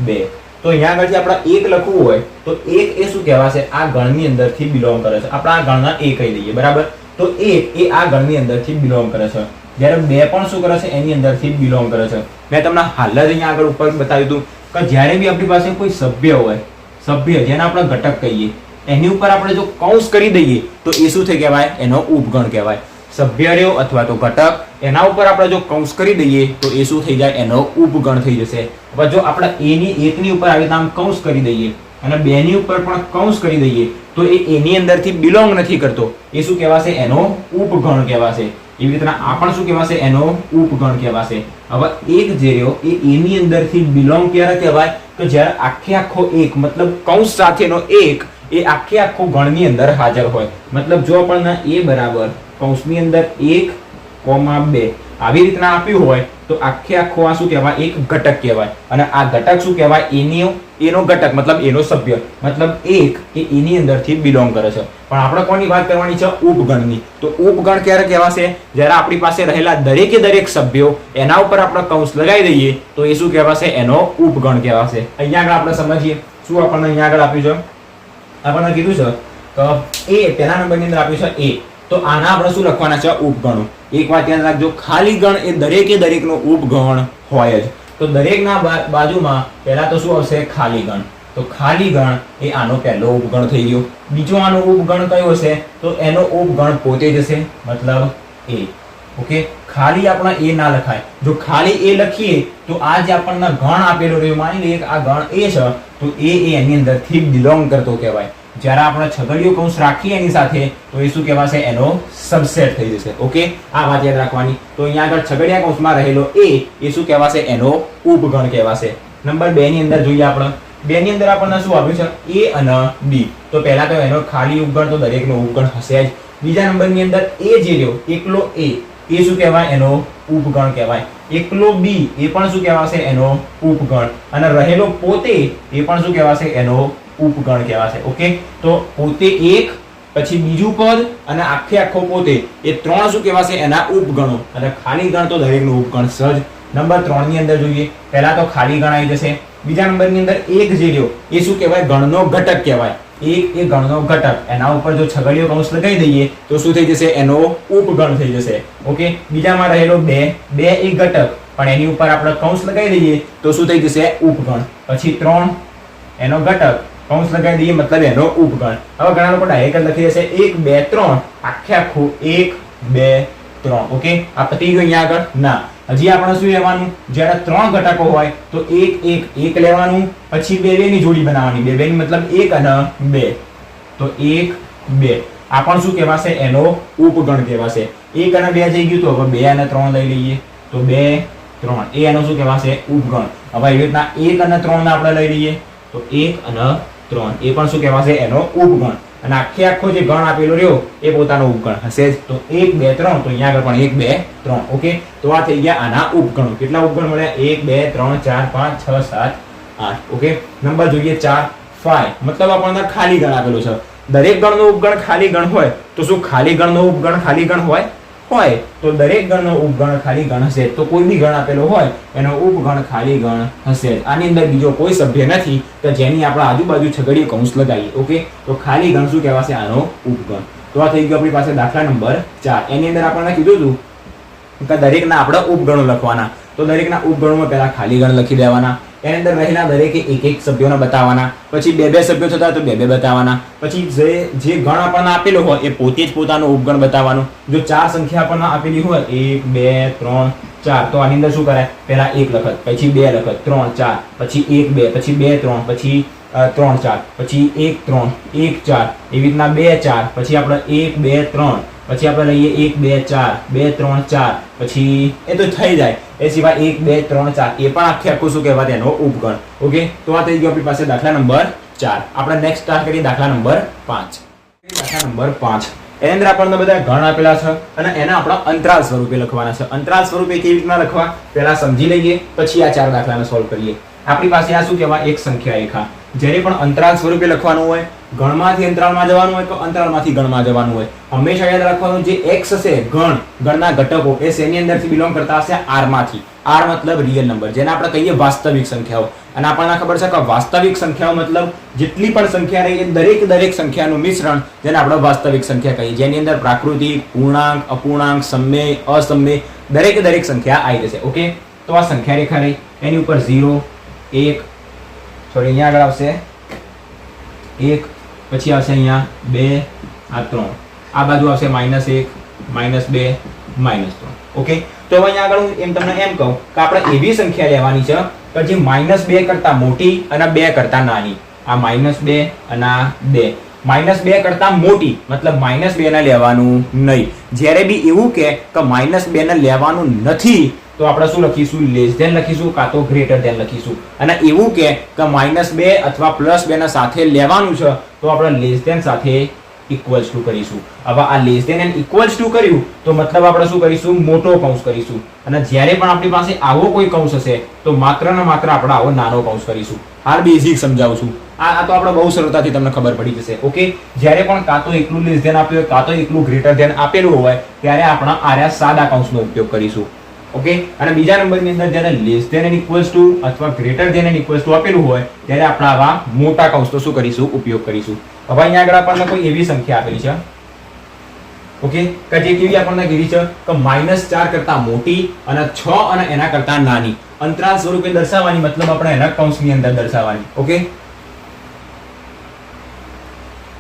2. તો અહીંયા આગળથી આપણે 1 લખવું હોય તો 1 એ શું કહેવાશે? આ ગણની અંદરથી બિલોંગ કરે છે. આપણે આ ગણના a કહી દઈએ, બરાબર? તો 1 એ આ ગણની અંદરથી બિલોંગ કરે છે, જ્યારે 2 પણ શું કરે છે? એની અંદરથી બિલોંગ કરે છે. મેં તમને હાલ જ અહીંયા આગળ ઉપર બતાવ્યું હતું કે જ્યારે બી આપણી પાસે કોઈ સભ્ય હોય, સભ્ય જેને આપણે ઘટક કહીએ, એની ઉપર આપણે જો કૌંસ કરી દઈએ તો એ શું થઈ કહેવાય? એનો ઉપગણ કહેવાય. સભ્ય રહ્યો અથવા તો ઘટક, એના ઉપર આપણે જો કૌંસ કરી દઈએ તો એ શું થઈ જાય? એનો ઉપગણ થઈ જશે. હવે જો આપણે એકની ઉપર આવી રીતના કૌંસ કરી દઈએ અને 2 ની ઉપર પણ કૌંસ કરી દઈએ તો એ એની અંદરથી બિલોંગ નથી કરતો. એ શું કહેવાશે? એનો ઉપગણ કહેવાશે. એવી રીતના આ પણ શું કહેવાશે? એનો ઉપગણ કહેવાશે. હવે એક જે રહ્યો એ એની અંદરથી બિલોંગ ક્યારે કહેવાય? કે જ્યારે આખે આખો એક મતલબ કૌંસ સાથેનો એક એ આખે આખો ગણની અંદર હાજર હોય. મતલબ જો આપણને a બરાબર કૌંસની અંદર 1, 2 આવી રીતના આપ્યું હોય તો આખે આખો આ શું કહેવાય? એક ઘટક કહેવાય. અને આ ઘટક શું કહેવાય? એનો ઘટક મતલબ એનો સભ્ય, મતલબ 1 એ એની અંદરથી બિલોંગ કરે છે. પણ આપણે કોની વાત કરવાની છે? ઉપગણની. તો ઉપગણ ક્યારે કહેવાશે? જ્યારે આપણી પાસે રહેલા દરેકે દરેક સભ્યો એના ઉપર આપણે કૌંસ લગાવી દઈએ તો એ શું કહેવાશે? એનો ઉપગણ કહેવાશે. અહીંયા આગળ આપણે સમજીએ શું આપણને અહીંયા આગળ આપ્યું છે. આપણને કીધું છે કે a પહેલા નંબરની અંદર આપ્યું છે a. તો આના આપણે શું લખવાના છે? ઉપગણો. એક વાત યાદ રાખજો, ખાલી ગણ એ દરેકે દરેકનો ઉપગણ હોય જ. તો દરેકના બાજુમાં પહેલા તો શું આવશે? ખાલી ગણ. તો ખાલી ગણ એ આનો પહેલો ઉપગણ થઈ ગયો. બીજો આનો ઉપગણ કયો હશે? તો એનો ઉપગણ પોતે જ હશે, મતલબ a. ઓકે, ખાલી આપણે a ના લખાય. જો ખાલી a લખીએ તો આ જે આપણને ગણ આપેલો રહ્યો, માની લઈએ કે આ ગણ a છે તો a એની અંદરથી બિલોંગ કરતો કહેવાય. જ્યારે આપણે છગડીયો કૌંસ રાખીએ એની સાથે તો એ શું કહેવાશે? એનો સબસેટ થઈ જશે. ઓકે, આ વાત યાદ રાખવાની. તો અહીંયા આગળ છગડીયા કૌંસમાં રહેલો a એ શું કહેવાશે? એનો ઉપગણ કહેવાશે. નંબર 2 ની અંદર જોઈએ આપણે. 2 ની અંદર આપણને શું આપ્યું છે? a અને b. તો પહેલા તો એનો ખાલી ઉપગણ તો દરેકનો ઉપગણ હશે જ. બીજા નંબરની અંદર a જે રહ્યો એકલો a એ શું કહેવાય? એનો ઉપગણ કહેવાય. એકલો b એ પણ શું કહેવાશે? એનો ઉપગણ. અને રહેલો પોતે એ પણ શું કહેવાશે? એનો ઉપગણ કહેવાશે. ઓકે, તો પોતે 1, પછી બીજું પદ અને આખે આખો પોતે એ 3 શું કહેવાશે? એના ઉપગણો. અને ખાલી ગણ તો દરેકનો ઉપગણ સજ. નંબર 3 ની અંદર જોઈએ. પહેલા તો ખાલી ગણ આવી જશે. બીજા નંબરની અંદર 1 જે રહ્યો એ શું કહેવાય? ગણનો ઘટક કહેવાય. એક એ ગણનો ઘટક, એના ઉપર જો છગડીયો કૌંસ લગાવી દઈએ તો શું થઈ જશે? એનો ઉપગણ થઈ જશે. ઓકે, બીજામાં રહેલો 2 એ ઘટક, પણ એની ઉપર આપણે કૌંસ લગાવી દઈએ તો શું થઈ જશે? ઉપગણ. પછી 3 એનો ઘટક, કૌંસ લગાવી દઈએ મતલબ એનો ઉપગણ. હવે ઘણા લોકો ડાયરેક્ટ લખી દેશે 1 2 3 આખે આખું 1 2 3. ઓકે, આ પતી ગયું અહીંયા આગળ? ના, હજી આપણે શું લેવાનું? જ્યારે 3 ઘટકો હોય તો 1 1 1 લેવાનું, પછી 2 ની જોડી બનાવવાની. 2 ની મતલબ 1 અને 2, તો 1 2 આ પણ શું કહેવાશે? એનો ઉપગણ કહેવાશે. 1 અને 2 થઈ ગયું તો હવે 2 અને 3 લઈ લઈએ તો 2 3 એ એનો શું કહેવાશે? ઉપગણ. હવે એવી રીતના 1 અને 3 ને આપણે લઈ લઈએ તો 1 અને 3 એ પણ શું કહેવાશે? એનો ઉપગણ. અને આખે આખો જે ગણ આપેલો રહ્યો એ પોતાનો ઉપગણ હશે જ. તો 1 2 3 તો અહીંયા આગળ પણ 1 2 3. ઓકે, તો આ થઈ ગયા આના ઉપગણો. કેટલા ઉપગણ મળ્યા? 1 2 3 4 5 6 7 8. ઓકે, નંબર જોઈએ 4 5 મતલબ આપણને ખાલી ગણ આપેલો છે. દરેક ગણનો ઉપગણ ખાલી ગણ હોય તો શું ખાલી ગણનો ઉપગણ ખાલી ગણ હોય? હોય. તો દરેક ગણનો ઉપગણ ખાલી ગણ હશે. તો કોઈ બી ગણ આપેલો હોય એનો ઉપગણ ખાલી ગણ હશે. આની અંદર બીજો કોઈ સભ્ય નથી કે જેની આપણે આજુબાજુ છગડીયો કૌંસ લગાવીએ. ઓકે, તો ખાલી ગણ શું કહેવાશે? આનો ઉપગણ. તો આ થઈ ગયો આપણી પાસે દાખલા નંબર 4. એની અંદર આપણને કીધું હતું કે દરેકના આપણે ઉપગણો લખવાના. તો દરેકના ઉપગણોમાં પહેલા ખાલી ગણ લખી દેવાના, એની અંદર રહેલા દરેકે એક એક સભ્યોને બતાવવાના, પછી 2 સભ્યો થતા તો 2 બતાવવાના, પછી જે ગણ આપણને આપેલો હોય એ પોતે જ પોતાનો ઉપગણ બતાવવાનો. જો 4 સંખ્યા આપણને આપેલી હોય 1 2 3 4 તો આની અંદર શું કરાય? પહેલા 1 લખત, પછી 2 લખત, 3 4, પછી 1 2, પછી 2 3, પછી 3 4, પછી 1 3 1 4, એવી રીતના 2 4, પછી આપણે 1 2 3, પછી આપણે લઈએ 1 2 4 2 3 4, પછી એ તો થઈ જાય. એ સિવાય 1 2 3 4 એ પણ આખે આખું શું કહેવાય? એનો ઉપગણ. ઓકે, તો આ થઈ ગયો આપણી પાસે દાખલા નંબર 4. આપણે નેક્સ્ટ સ્ટાર્ટ કરીએ દાખલા નંબર 5. દાખલા નંબર 5 એની અંદર આપણને બધા ગણ આપેલા છે અને એના આપણા અંતરાલ સ્વરૂપે લખવાના છે. અંતરાલ સ્વરૂપે કેવી રીતના લખવા પહેલા સમજી લઈએ, પછી આ 4 દાખલાને સોલ્વ કરીએ. આપણી પાસે આ શું કહેવાય? એક સંખ્યા રેખા. જ્યારે પણ અંતરાલ સ્વરૂપે લખવાનું હોય, ગણમાંથી અંતરાલમાં જવાનું હોય તો અંતરાલમાંથી ગણમાં જવાનું હોય. હંમેશા યાદ રાખવાનું જે x હશે ગણના ઘટકો એ શેની અંદરથી બિલોંગ કરતા હશે? r માંથી. r મતલબ રિયલ નંબર, જેને આપણે કહીએ વાસ્તવિક સંખ્યાઓ. અને આપણને ખબર છે કે વાસ્તવિક સંખ્યાઓ મતલબ જેટલી પણ સંખ્યા રહી એ દરેક સંખ્યાનું મિશ્રણ, જેને આપણે વાસ્તવિક સંખ્યા કહીએ, જેની અંદર પ્રાકૃતિક, પૂર્ણાંક, અપૂર્ણાંક, સમય, અસમય દરેક સંખ્યા આવી જશે. ઓકે, તો આ સંખ્યા રેખા રહી, એની ઉપર 0 1 સોરી અહીંયા આગળ આવશે 1, પછી આવશે અહીંયા 2 આ 3, આ બાજુ આવશે -1 -2 -3. ઓકે, તો અહીંયા આગળ હું એમ તમને એમ કહું કે આપણે એવી સંખ્યા લેવાની છે કે જે -2 કરતા મોટી અને 2 કરતા નાની. આ -2 અને આ 2 -2 કરતા મોટી મતલબ -2 ને લેવાનું નહીં. જ્યારે બી એવું કે -2 ને લેવાનું નથી તો આપણે શું લખીશું? લેસ ધેન લખીશું કાં તો ગ્રેટર ધેન લખીશું. અને એવું કે -2 અથવા +2 ને સાથે લેવાનું છે તો આપણે લેસ ધેન સાથે ઇક્વલ્સ ટુ કરીશું. હવે આ less than and equals to કર્યું તો મતલબ આપણે શું કરીશું? મોટો કૌંસ કરીશું. અને જ્યારે પણ આપણી પાસે આવો કોઈ કૌંસ હશે તો માત્ર ને માત્ર આપણે આવો નાનો કૌંસ કરીશું. હાલ બેઝિક સમજાવું છું. આ તો આપણે બહુ સરળતાથી તમને ખબર પડી જશે. ઓકે, જ્યારે પણ કાં તો એકલું લેસ ધેન આપ્યું હોય કાં તો એકલું ગ્રેટર ધેન આપેલું હોય ત્યારે આપણે આર્યા સાદા કૌંસનો ઉપયોગ કરીશું. ઓકે, અને બીજા નંબરની અંદર જ્યારે less than and equals to અથવા greater than and equals to આપેલું હોય ત્યારે આપણે આવા મોટા કૌંસનો શું કરીશું? ઉપયોગ કરીશું. હવે અહીંયા આગળ આપણને કોઈ એવી સંખ્યા આપેલી છે, ઓકે, કે જે કેવી આપણને કીધી છે કે -4 કરતા મોટી અને 6 અને એના કરતા નાની અંતરાલ સ્વરૂપે દર્શાવવાની, મતલબ આપણે એના કૌંસની અંદર દર્શાવવાની. ઓકે,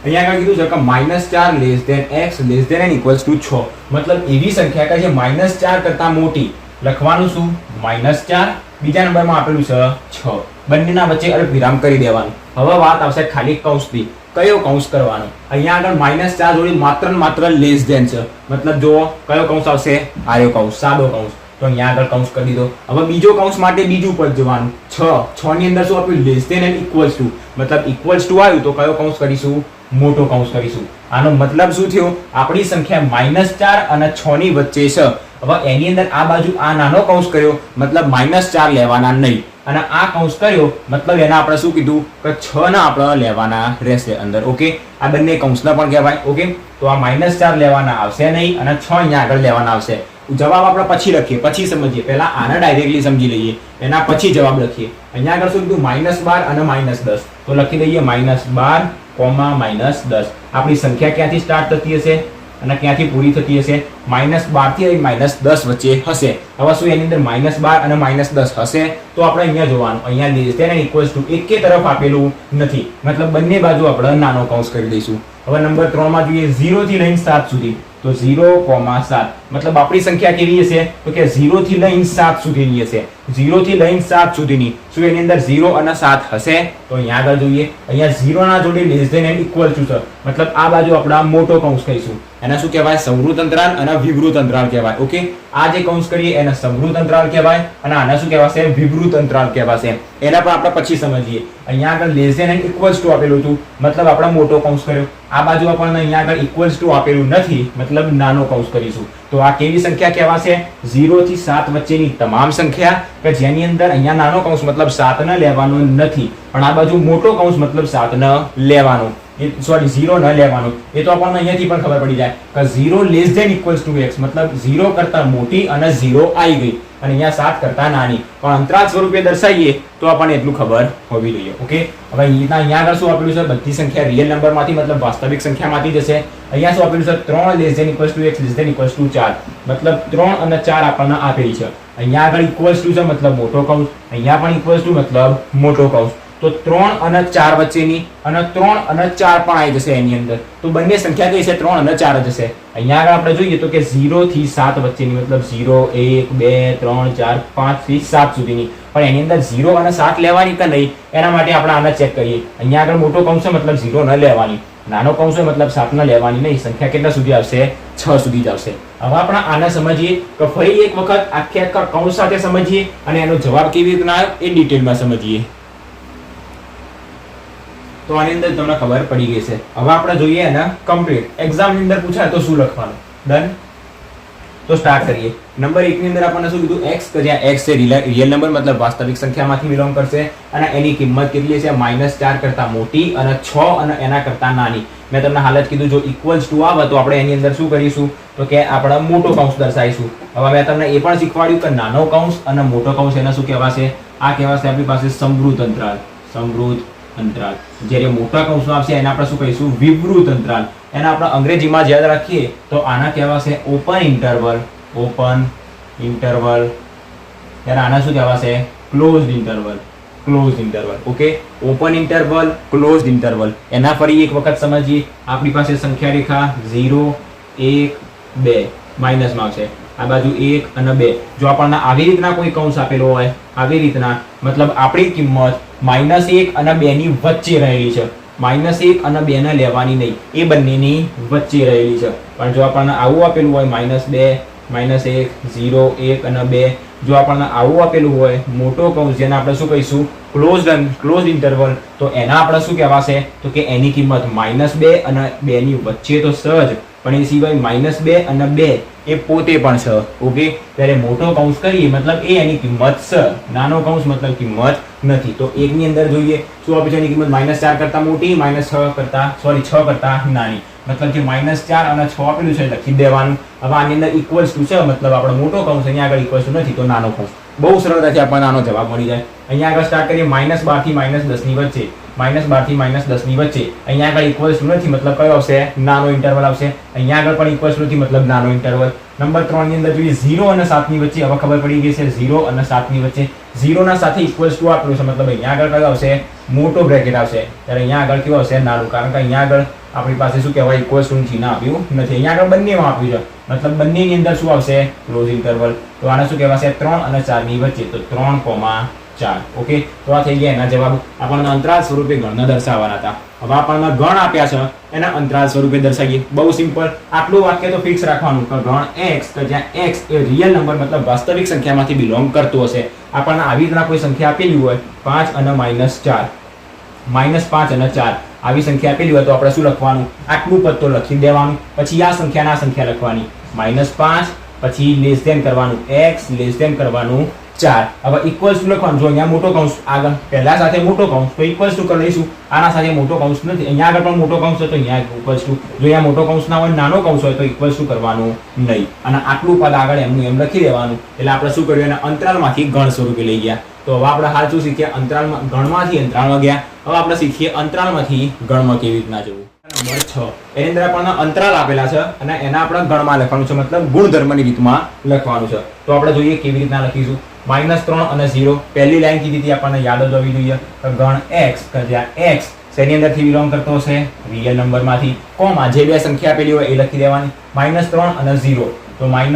અહીંયા આગળ કીધું છે કે -4 less than x less than and equals to 6 મતલબ એવી સંખ્યા કે જે -4 કરતા મોટી. લખવાનું શું? -4, બીજા નંબરમાં આપેલું છે 6, બંનેના વચ્ચે અલ્પવિરામ કરી દેવાનું. હવે વાત આવશે ખાલી કૌંસની. કયો કૌંસ કરવાનો? અહીંયા આગળ -4 જોડી માત્ર ને માત્ર લેસ ધેન છે, મતલબ જો કયો કૌંસ આવશે? આર્યો કૌંસ, સાદો કૌંસ. તો અહીંયા આગળ કૌંસ કરી દીધો. હવે બીજો કૌંસ માટે બીજું પદ જવાનું 6 ની અંદર શું આપ્યું? Less than and equals to, મતલબ ઇક્વલ્સ ટુ આવ્યું તો કયો કૌંસ કરીશું? મોટો કૌંસ કરીશું. આનો મતલબ શું થયો? આપણી સંખ્યા -4 અને 6 ની વચ્ચે છે. હવે એની અંદર આ બાજુ આ નાનો કૌંસ કર્યો મતલબ -4 લેવાના નહીં, અને આ કૌંસ કર્યો મતલબ એના આપણે શું કીધું કે 6 ના આપણે લેવાના રહેશે અંદર. ઓકે, આ બંને કૌંસના પણ કહેવાય. ઓકે, તો આ -4 લેવાના આવશે નહીં અને 6 અહીંયા આગળ લેવાના આવશે. જવાબ આપણે પછી લખીએ, પછી સમજીએ. પહેલા આને ડાયરેક્ટલી સમજી લઈએ, એના પછી જવાબ લખીએ. અહીંયા આગળ શું કીધું? -12 અને -10, તો લખી દઈએ -12 કોમા -10. આપણી સંખ્યા ક્યાંથી સ્ટાર્ટ થતી હશે અને ક્યાંથી પૂરી થતી હશે? -12 થી -10 વચ્ચે હશે. હવે શું એની અંદર -12 અને -10 હશે તો આપણે અહીંયા જોવાનું, અહીંયા લેસ ધેન ઇક્વલ્સ ટુ એકે તરફ આપેલું નથી, મતલબ બંને બાજુ આપણે નાનો કૌંસ કરી દઈશું. હવે નંબર 3 માં જોઈએ 0 થી લઈને 7 સુધી, તો 0,7 મતલબ આપણી સંખ્યા કેવી હશે તો કે 0 થી લઈને 7 સુધીની હશે. 0 થી લઈને 7 સુધીની, શું એની અંદર 0 અને 7 હશે? તો અહીંયા આગળ જોઈએ, અહીંયા 0 ના જોડે less than and equal to છે, મતલબ આ બાજુ આપણે મોટો કૌંસ કહીશું. એને શું કહેવાય? સમવૃદ્ધ અંતરાલ અને વિવૃત અંતરાલ કહેવાય. ઓકે, આ જે કૌંસ કરીએ એને સમવૃદ્ધ અંતરાલ કહેવાય અને આને શું કહેવાશે? વિવૃત અંતરાલ કહેવાશે. એના પણ આપણે પછી સમજીએ. અહીંયા આગળ less than and equals to આપેલું હતું, મતલબ આપણે મોટો કૌંસ કર્યો. આ બાજુ આપણને અહીંયા આગળ ઇક્વલ્સ ટુ આપેલું નથી, મતલબ નાનો કૌંસ કરીશું. તો આ કેવી સંખ્યા કહેવાશે? 0 થી 7 વચ્ચેની તમામ સંખ્યા કે જેની અંદર અહીંયા નાનો કૌંસ મતલબ 7 ન લેવાનો નથી, પણ આ બાજુ મોટો કૌંસ મતલબ 7 ન લેવાનો, સોરી 0 ન લેવાનું. એ તો આપણને અહીંયાથી પણ ખબર પડી જાય કે 0 less than equals to x, મતલબ 0 કરતા મોટી અને 0 આવી ગઈ અને અહીંયા 7 કરતા નાની, પણ અંતરાલ સ્વરૂપે દર્શાવીએ તો આપણને એટલું ખબર હોવી જોઈએ. ઓકે, હવે અહીંયા આગળ શું આપેલું છે? બધી સંખ્યા રિયલ નંબરમાંથી મતલબ વાસ્તવિક સંખ્યામાંથી જશે. અહીંયા શું આપેલું છે? 3 less than equals to x less than equals to 4, મતલબ 3 અને 4 આપણને આપેલી છે. અહીંયા આગળ ઇક્વલ્સ ટુ છે મતલબ મોટો કૌંસ, અહીંયા પણ ઇક્વલ્સ ટુ મતલબ મોટો કૌંસ. તો 3 અને 4 વચ્ચેની અને 3 અને 4 પણ આવી જશે એની અંદર. તો બંને સંખ્યા કઈ છે? 3 અને 4 જ હશે. અહીંયા આગળ આપણે જોઈએ તો કે 0 થી 7 વચ્ચેની, મતલબ 0 1 2 3 4 5 થી 7 સુધીની, પણ એની અંદર 0 અને 7 લેવાની કે નહીં એના માટે આપણે આને ચેક કરીએ. અહીંયા આગળ મોટો કૌંસ છે મતલબ 0 ન લેવાની, નાનો કૌંસ મતલબ 7 ન લેવાની નહીં. સંખ્યા કેટલા સુધી આવશે? 6 સુધી જ આવશે. હવે આપણે આને સમજીએ તો ફરી એક વખત આખા કૌંસ સાથે સમજીએ અને એનો જવાબ કેવી રીતના આવ્યો એ ડિટેલમાં સમજીએ. તો આની અંદર તમને ખબર પડી ગઈ છે. હવે આપણે જોઈએ એને કમ્પ્લીટ. એક્ઝામ ની અંદર પૂછાય તો શું લખવાનું? ડન. તો સ્ટાર્ટ કરીએ. નંબર 1 ની અંદર આપણને શું કીધું? x, કે જ્યાં x છે રિયલ નંબર મતલબ વાસ્તવિક સંખ્યામાંથી બિલોંગ કરશે અને એની કિંમત કેટલી છે? -4 કરતા મોટી અને 6 અને એના કરતા નાની. મેં તમને હાલત કીધું જો ઇક્વલ્સ ટુ આવે તો આપણે એની અંદર શું કરીશું તો કે આપણે મોટો કૌંસ દર્શાવીશું. હવે મેં તમને એ પણ શીખવાડ્યું કે નાનો કૌંસ અને મોટો કૌંસ એને શું કહેવાશે? આ કહેવાશે આપણી પાસે સમવૃદ્ધ અંતરાલ. સમવૃદ્ધ અંતરાલ. જ્યારે મોટા કૌંસમાં આવશે એને આપણે શું કહીશું? વિવૃત અંતરાલ. એને આપણે અંગ્રેજીમાં યાદ રાખીએ તો આના કહેવાશે ઓપન ઇન્ટરવલ. Open interval. ત્યારે આના શું કહેવાશે? Closed interval. Closed interval. Okay, open interval, closed interval. એના ફરી એક વખત સમજીએ. આપણી પાસે સંખ્યા રેખા 0 1 2 માઇનસમાં આવશે. આ બાજુ 1 અને 2. જો આપણને આવી રીતના કોઈ કૌંસ આપેલો હોય, આવી રીતના, મતલબ આપણી કિંમત -1 અને 2 ની વચ્ચે રહેલી છે. -1 અને 2 ને લેવાની નહીં, એ બંનેની વચ્ચે રહેલી છે. પણ જો આપણને આવું આપેલું હોય -2 -1 0 1 અને 2, જો આપણને આવું આપેલું હોય મોટો કૌંસ જેને આપણે શું કહીશું? ક્લોઝ ઇન્ટરવલ, તો એના આપણે શું કહેવાશે તો કે એની કિંમત -2 અને 2 ની વચ્ચે તો સહજ, પણ એ સિવાય -2 અને 2 એ પોતે પણ છે. ઓકે, ત્યારે મોટો કૌંસ કરીએ મતલબ એ એની કિંમત છે, નાનો કૌંસ મતલબ કિંમત નથી. તો 1 ની અંદર જોઈએ શું આપ્યું છે? એની કિંમત -4 કરતા મોટી, -6 કરતા નાની, મતલબ કે -4 અને 6 આપેલું છે લખી દેવાનું. હવે આની અંદર ઇક્વલ્સ ટુ છે મતલબ આપણો મોટો કૌંસ, અહીંયા આગળ ઇક્વલ્સ ટુ નથી તો નાનો કૌંસ. બહુ સરળતાથી આપણને આનો જવાબ મળી જાય. અહીંયા આગળ સ્ટાર્ટ કરીએ -12 થી -10 ની વચ્ચે, -12 થી -10 ની વચ્ચે. અહીંયા આગળ ઇક્વલ્સ ટુ નથી મતલબ કયો આવશે? નાનો ઇન્ટરવલ આવશે. અહીંયા આગળ પણ ઇક્વલ્સ ટુ નથી મતલબ નાનો ઇન્ટરવલ. નંબર 3 ની અંદર જોઈએ 0 અને 7 ની વચ્ચે. હવે ખબર પડી ગઈ છે 0 અને 7 ની વચ્ચે. 0 ના સાથે ઇક્વલ્સ ટુ આપેલું છે મતલબ અહીંયા આગળ કયો આવશે? મોટો બ્રેકેટ આવશે. ત્યારે અહીંયા આગળ કેવું આવશે? નાનું, કારણ કે અહીંયા આગળ આપણી પાસે શું કહેવાય? ઇક્વલ્સ ટુ ચિહ્ન આપ્યું નથી. અહીંયા આગળ બંનેમાં આપ્યું છે, મતલબ બંનેની અંદર શું આવશે? Close interval. તો આને શું કહેવાશે? 3 અને 4 ની વચ્ચે, તો 3,4. ઓકે, તો આ થઈ ગયા એના જવાબ. આપણને અંતરાલ સ્વરૂપે ગણને દર્શાવવાના હતા. હવે આપણને ગણ આપ્યા છે એના અંતરાલ સ્વરૂપે દર્શાવીએ. બહુ સિમ્પલ. આટલું વાક્ય તો ફિક્સ રાખવાનું કે ગણ x, કે જ્યાં x એ રિયલ નંબર મતલબ વાસ્તવિક સંખ્યામાંથી બિલોંગ કરતો હશે. આપણને આવી રીતના કોઈ સંખ્યા આપેલી હોય 5 અને -4, -5 અને 4 આવી સંખ્યા આપેલી હોય તો આપણે શું લખવાનું? આટલું પદ તો લખી દેવાનું. પછી આ સંખ્યા લખવાની -5, પછી લેસ ધેન કરવાનું x, લેસ ધેન કરવાનું 4. હવે ઇક્વલ્સ ટુ લખવાનું. જો અહીંયા મોટો કૌંસ આગળ પહેલા સાથે મોટો કૌંસ તો ઇક્વલ્સ ટુ કરી લઈશું. આના સાથે મોટો કૌંસ નથી, અહીંયા આગળ પણ મોટો કૌંસ છે તો અહીંયા ઇક્વલ્સ ટુ. જો અહીંયા મોટો કૌંસ ના હોય, નાનો કૌંસ હોય તો ઇક્વલ્સ ટુ કરવાનું નહીં. અને આટલું પદ આગળ એમનું એમ લખી દેવાનું. એટલે આપણે શું કર્યું? એને અંતરાલમાંથી ગણ સ્વરૂપે લઈ ગયા. તો હવે આપણે હાલ શું શીખ્યા? અંતરાલમાં, ગણમાંથી અંતરાલમાં ગયા. હવે આપણે શીખીએ અંતરાલમાંથી ગણમાં કેવી રીતના જવું. નંબર 6 એની અંદર આપણને અંતરાલ આપેલા છે અને એના આપણે ગણમાં લખવાનું છે, મતલબ ગુણધર્મની રીતમાં લખવાનું છે. તો આપણે જોઈએ કેવી રીતના લખીશું. -3 અને 0 પહેલી લાઈન કીધી હતી આપણને યાદ જ હોવી જોઈએ કે ગણ x કે જ્યાં x શેની અંદરથી બિલોંગ કરતો હશે, રિયલ નંબરમાંથી, કોમા જે બે સંખ્યા આપેલી હોય એ લખી દેવાની. -3 અને 0 તો -3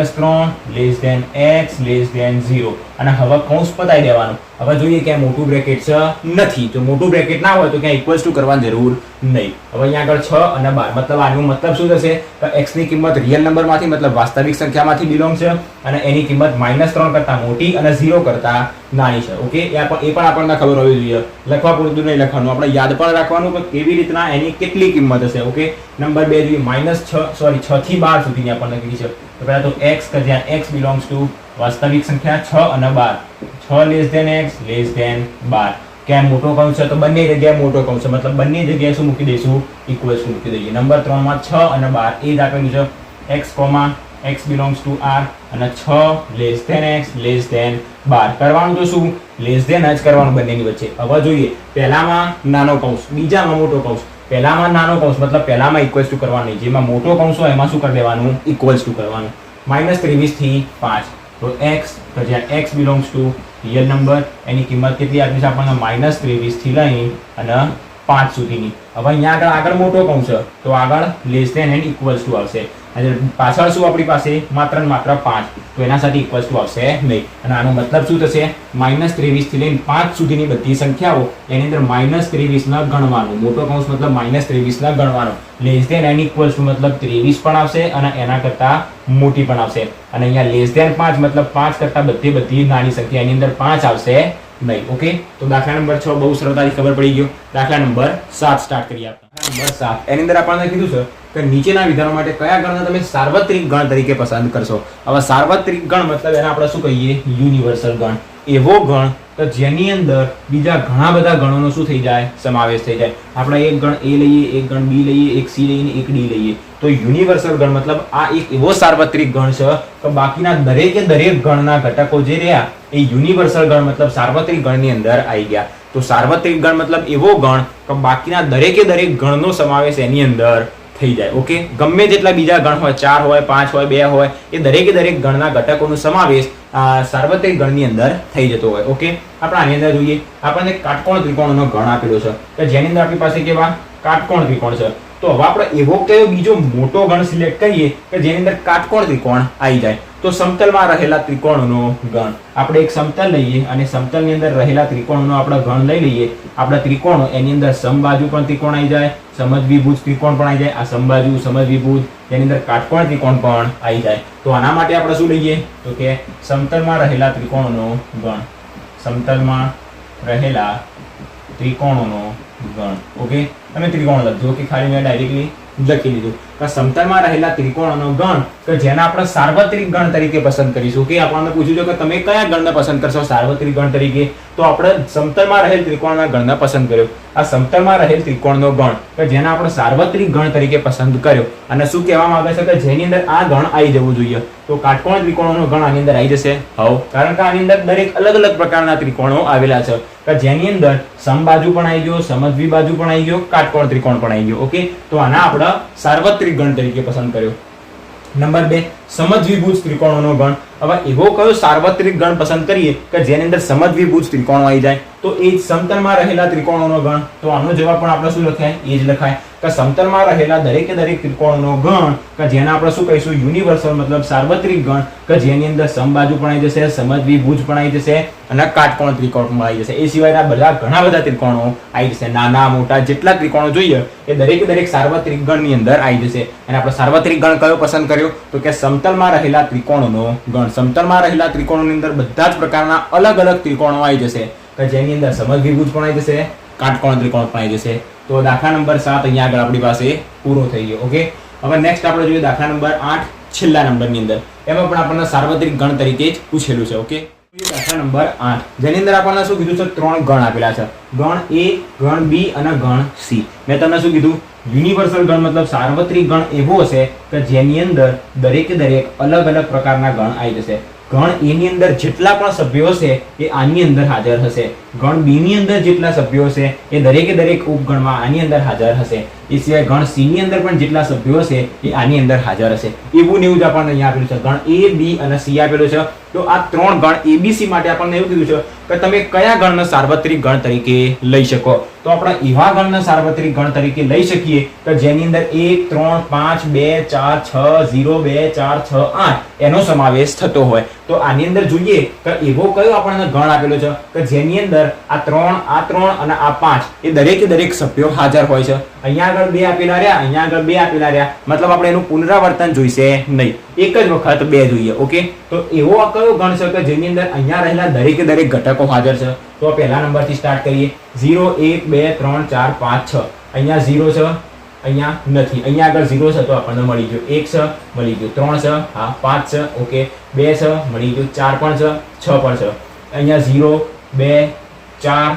x 0 અને હવે કૌંસ પતાઈ દેવાનું. હવે જોઈએ કે મોટું બ્રેકેટ છે નથી, જો મોટું બ્રેકેટ ના હોય તો ક્યાં ઇક્વલ્સ ટુ કરવાની જરૂર નહીં. હવે અહીંયા આગળ 6 અને 12 મતલબ આનો મતલબ શું થશે કે x ની કિંમત રિયલ નંબરમાંથી મતલબ વાસ્તવિક સંખ્યામાંથી બિલોંગ છે અને એની કિંમત -3 કરતા મોટી અને 0 કરતા નાની છે. ઓકે, એ પણ આપણને ખબર હોવી જોઈએ. લખવા પૂરતું નહીં લખવાનું, આપણે યાદ પણ રાખવાનું કે કેવી રીતના એની કેટલી કિંમત હશે. ઓકે, નંબર 2 જોઈએ 6 થી 12 સુધીની આપણને કીધી છે. તો પહેલા તો x કે જ્યાં x બિલોંગ્સ ટુ વાસ્તવિક સંખ્યા 6 અને 12, 6 x 12. ક્યાં મોટો કૌંસ છે તો બંને જગ્યાએ મોટો કૌંસ છે, મતલબ બંને જગ્યાએ શું મૂકી દઈશું, ઇક્વલ્સ મૂકી દઈએ. નંબર 3 માં 6 અને 12 એ જ આપેલું છે. x belongs to r અને 6 x 12 કરવાનું તો શું લેસ ધેન જ કરવાનું બંનેની વચ્ચે. હવે જોઈએ પહેલામાં નાનો કૌંસ, બીજામાં મોટો કૌંસ. પહેલામાં નાનો કૌંસ મતલબ પહેલામાં ઇક્વલ્સ ટુ કરવાનું, જેમાં મોટો કૌંસ હોય એમાં શું કરી દેવાનું, ઇક્વલ્સ ટુ કરવાનું. -23 થી 5 તો x તો જ્યાં x belongs to real number એની કિંમત કેટલી આપી છે આપણને -23 થી લઈ અને 5 સુધીની. હવે અહીંયા આગળ મોટો કૌંસ છે તો આગળ less than and equals to આવશે. અને પાછળ શું આપણી પાસે માત્ર 5 તો એના સાથે ઇક્વલ્સ ટુ આવશે નહીં. અને આનો મતલબ શું થશે, -23 થી લઈને 5 સુધીની બધી સંખ્યાઓ એની અંદર -23 ના ગણવાનું. મોટો કૌંસ મતલબ -23 ના ગણવાનો. Less than and equals to મતલબ 23 પણ આવશે અને એના કરતા મોટી પણ આવશે. અને અહીંયા લેસ ધેન 5 મતલબ 5 કરતા બધી નાની સંખ્યા એની અંદર 5 આવશે નહીં. ઓકે, તો દાખલા નંબર 6 બહુ સરળતાથી ખબર પડી ગયો. દાખલા નંબર 7 સ્ટાર્ટ કરીએ આપણે. નંબર 7 એની અંદર આપણને કીધું છે કે નીચેના વિધાનો માટે કયા ગણને તમે સાર્વત્રિક ગણ તરીકે પસંદ કરશો. હવે સાર્વત્રિક ગણ મતલબ એને આપણે શું કહીએ, યુનિવર્સલ ગણ. એવો ગણ કે જેની અંદર બીજા ઘણા બધા ગણોનો શું થઈ જાય, સમાવેશ થઈ જાય. આપણે એક ગણ a લઈએ, એક ગણ b લઈએ, એક c લઈએ, એક d લઈએ. તો યુનિવર્સલ ગણ મતલબ આ એક એવો સાર્વત્રિક ગણ છે કે બાકીના દરેકે દરેક ગણના ઘટકો જે રહ્યા એ યુનિવર્સલ ગણ મતલબ સાર્વત્રિક ગણની અંદર આવી ગયા. તો સાર્વત્રિક ગણ મતલબ એવો ગણ કે બાકીના દરેકે દરેક ગણનો સમાવેશ એની અંદર થઈ જાય. ઓકે, ગમે જેટલા બીજા ગણ હોય, 4 હોય, 5 હોય, 2 હોય, એ દરેકે દરેક ગણના ઘટકોનો સમાવેશ સાર્વત્રિક ગણની અંદર થઈ જતો હોય. ઓકે, આપણે આની અંદર જોઈએ આપણને કાટકોણ ત્રિકોણનો ગણ આપેલો છે કે જેની અંદર આપણી પાસે કેવા કાટકોણ ત્રિકોણ છે. તો હવે આપણે એવો કયો બીજો મોટો ગણ સિલેક્ટ કરીએ કે જેની અંદર કાટકોણ ત્રિકોણ આવી જાય. તો સમતલમાં રહેલા ત્રિકોણનો ગણ. આપણે એક સમતલ લઈએ અને સમતલની અંદર રહેલા ત્રિકોણનો આપણે ગણ લઈ લઈએ. આપણા ત્રિકોણો એની અંદર સમબાજુ પણ ત્રિકોણ આવી જાય, સમદ્વિભુજ ત્રિકોણ પણ આવી જાય. આ સમબાજુ સમદ્વિભુજ તેની અંદર કાટકોણ ત્રિકોણ પણ આવી જાય. તો આના માટે આપણે શું લઈએ તો કે સમતલમાં રહેલા ત્રિકોણનો ગણ. સમતલમાં રહેલા ત્રિકોણોનો ગણ. ઓકે, તમે ત્રિકોણ લખજો કે ખાલી મેં ડાયરેક્ટલી લખી દીધું કે સમતલમાં રહેલા ત્રિકોણોનો ગણ કે જેને આપણે સાર્વત્રિક ગણ તરીકે પસંદ કરીશું. કે આપણને પૂછ્યું છે કે તમે કયા ગણને પસંદ કરશો સાર્વત્રિક ગણ તરીકે, તો આપણે સમતલમાં રહેલ ત્રિકોણના ગણને પસંદ કર્યો. આ સમતલમાં રહેલ ત્રિકોણનો ગણ કે જેને આપણે સાર્વત્રિક ગણ તરીકે પસંદ કર્યો. અને શું કહેવામાં આવે છે કે જેની અંદર આ ગણ આવી જવું જોઈએ. તો કાટકોણ ત્રિકોણોનો ગણ આની અંદર આવી જશે. કારણ કે આની અંદર દરેક અલગ અલગ પ્રકારના ત્રિકોણો આવેલા છે કે જેની અંદર સમબાજુ પણ આવી ગયો, સમદ્વિબાજુ પણ આવી ગયો, કાટકોણ ત્રિકોણ પણ આવી ગયો. ઓકે, તો આના આપણે સાર્વત્રિક ગણ તરીકે પસંદ કર્યો. નંબર 2 સમદ્વિભુજ ત્રિકોણોનો ગણ. હવે એવો કયો સાર્વત્રિક ગણ પસંદ કરીએ કે જેની અંદર સમદ્વિભુજ ત્રિકોણો આવી જાય, તો એ સમતલમાં રહેલા ત્રિકોણોનો ગણ. તો આનો જવાબ પણ આપણે શું લખાય, એ જ લખાય કે સમતલમાં રહેલા દરેકે દરેક ત્રિકોણોનો ગણ કે જેને આપણે શું કહીશું યુનિવર્સલ મતલબ સાર્વત્રિક ગણ કે જેની અંદર સમબાજુ પણ આવી જશે, સમદ્વિભુજ પણ આવી જશે અને કાટકોણ ત્રિકોણ પણ આવી જશે. એ સિવાયના બધા ઘણા બધા ત્રિકોણો આવી જશે. નાના મોટા જેટલા ત્રિકોણો જોઈએ એ દરેકે દરેક સાર્વત્રિક ગણની અંદર આવી જશે. અને આપણે સાર્વત્રિક ગણ કયો પસંદ કર્યો તો કે સમતલમાં રહેલા ત્રિકોણોનો ગણ. સમતલમાં રહેલા ત્રિકોણોની અંદર બધા જ પ્રકારના અલગ અલગ ત્રિકોણો આવી જશે કે જેની અંદર સમદ્વિભુજ પણ આવી જશે, કાટકોણ ત્રિકોણ પણ આવી જશે. તો દાખલા નંબર 7 અહીંયા આગળ આપણી પાસે પૂરો થઈ ગયો. ઓકે, હવે નેક્સ્ટ આપણે જોઈએ દાખલા નંબર 8 છેલ્લા નંબરની અંદર. એમાં પણ આપણને સાર્વત્રિક ગણ તરીકે જ પૂછેલું છે. ઓકે, દાખલા નંબર 8 જેની અંદર આપણને શું કીધું છે, 3 ગણ આપેલા છે. ગણ A, ગણ B અને ગણ C. મેં તમને શું કીધું, યુનિવર્સલ ગણ મતલબ સાર્વત્રિક ગણ એવો હશે કે જેની અંદર દરેકે દરેક અલગ અલગ પ્રકારના ગણ આવી જશે. ગણ એ ની અંદર જેટલા પણ સભ્યો હશે એ આની અંદર હાજર હશે. ગણ બી ની અંદર જેટલા સભ્યો હશે એ દરેકે દરેક ઉપગણમાં આની અંદર હાજર હશે. એ સિવાય ગણ સી ની અંદર પણ જેટલા સભ્યો હશે એ આની અંદર હાજર હશે. એવું ને એવું જ આપણને અહીંયા આપેલું છે. ગણ એ બી અને સી આપેલું છે. તો આ ત્રણ ગણ એબીસી માટે આપણને એવું કીધું છે કે તમે કયા ગણને સાર્વત્રિક ગણ તરીકે લઈ શકો. તો આપણે એવા ગણને સાર્વત્રિક ગણ તરીકે લઈ શકીએ કે જેની અંદર 1 3 5 2 4 6 0 2 4 6 8 એનો સમાવેશ થતો હોય. તો આની અંદર જોઈએ કે એવો કયો આપણને ગણ આપેલો છે કે જેની અંદર આ 3 અને આ 5 એ દરેકે દરેક સભ્યો હાજર હોય છે. અહીંયા આગળ 2 આપેલા રહ્યા, અહીંયા આગળ 2 આપેલા રહ્યા, મતલબ આપણે એનું પુનરાવર્તન જોઈશે નહીં, એક જ વખત 2 જોઈએ. ઓકે, તો એવો કયો ગણ છે કે જેની અંદર અહીંયા રહેલા દરેકે દરેક ઘટકો હાજર છે. તો પહેલા નંબરથી સ્ટાર્ટ કરીએ. 0 1 2 3 4 5 6. અહીંયા 0 છે, અહીંયા નથી. અહીંયા આગળ 0 છે તો આપણને મળી ગયું. 1 છે, મળી ગયું. 3 છે, હા 5 છે, ઓકે. 2 છે, મળી ગયું. 4 પણ છે, 6 પણ છે. અહીંયા 0 2 4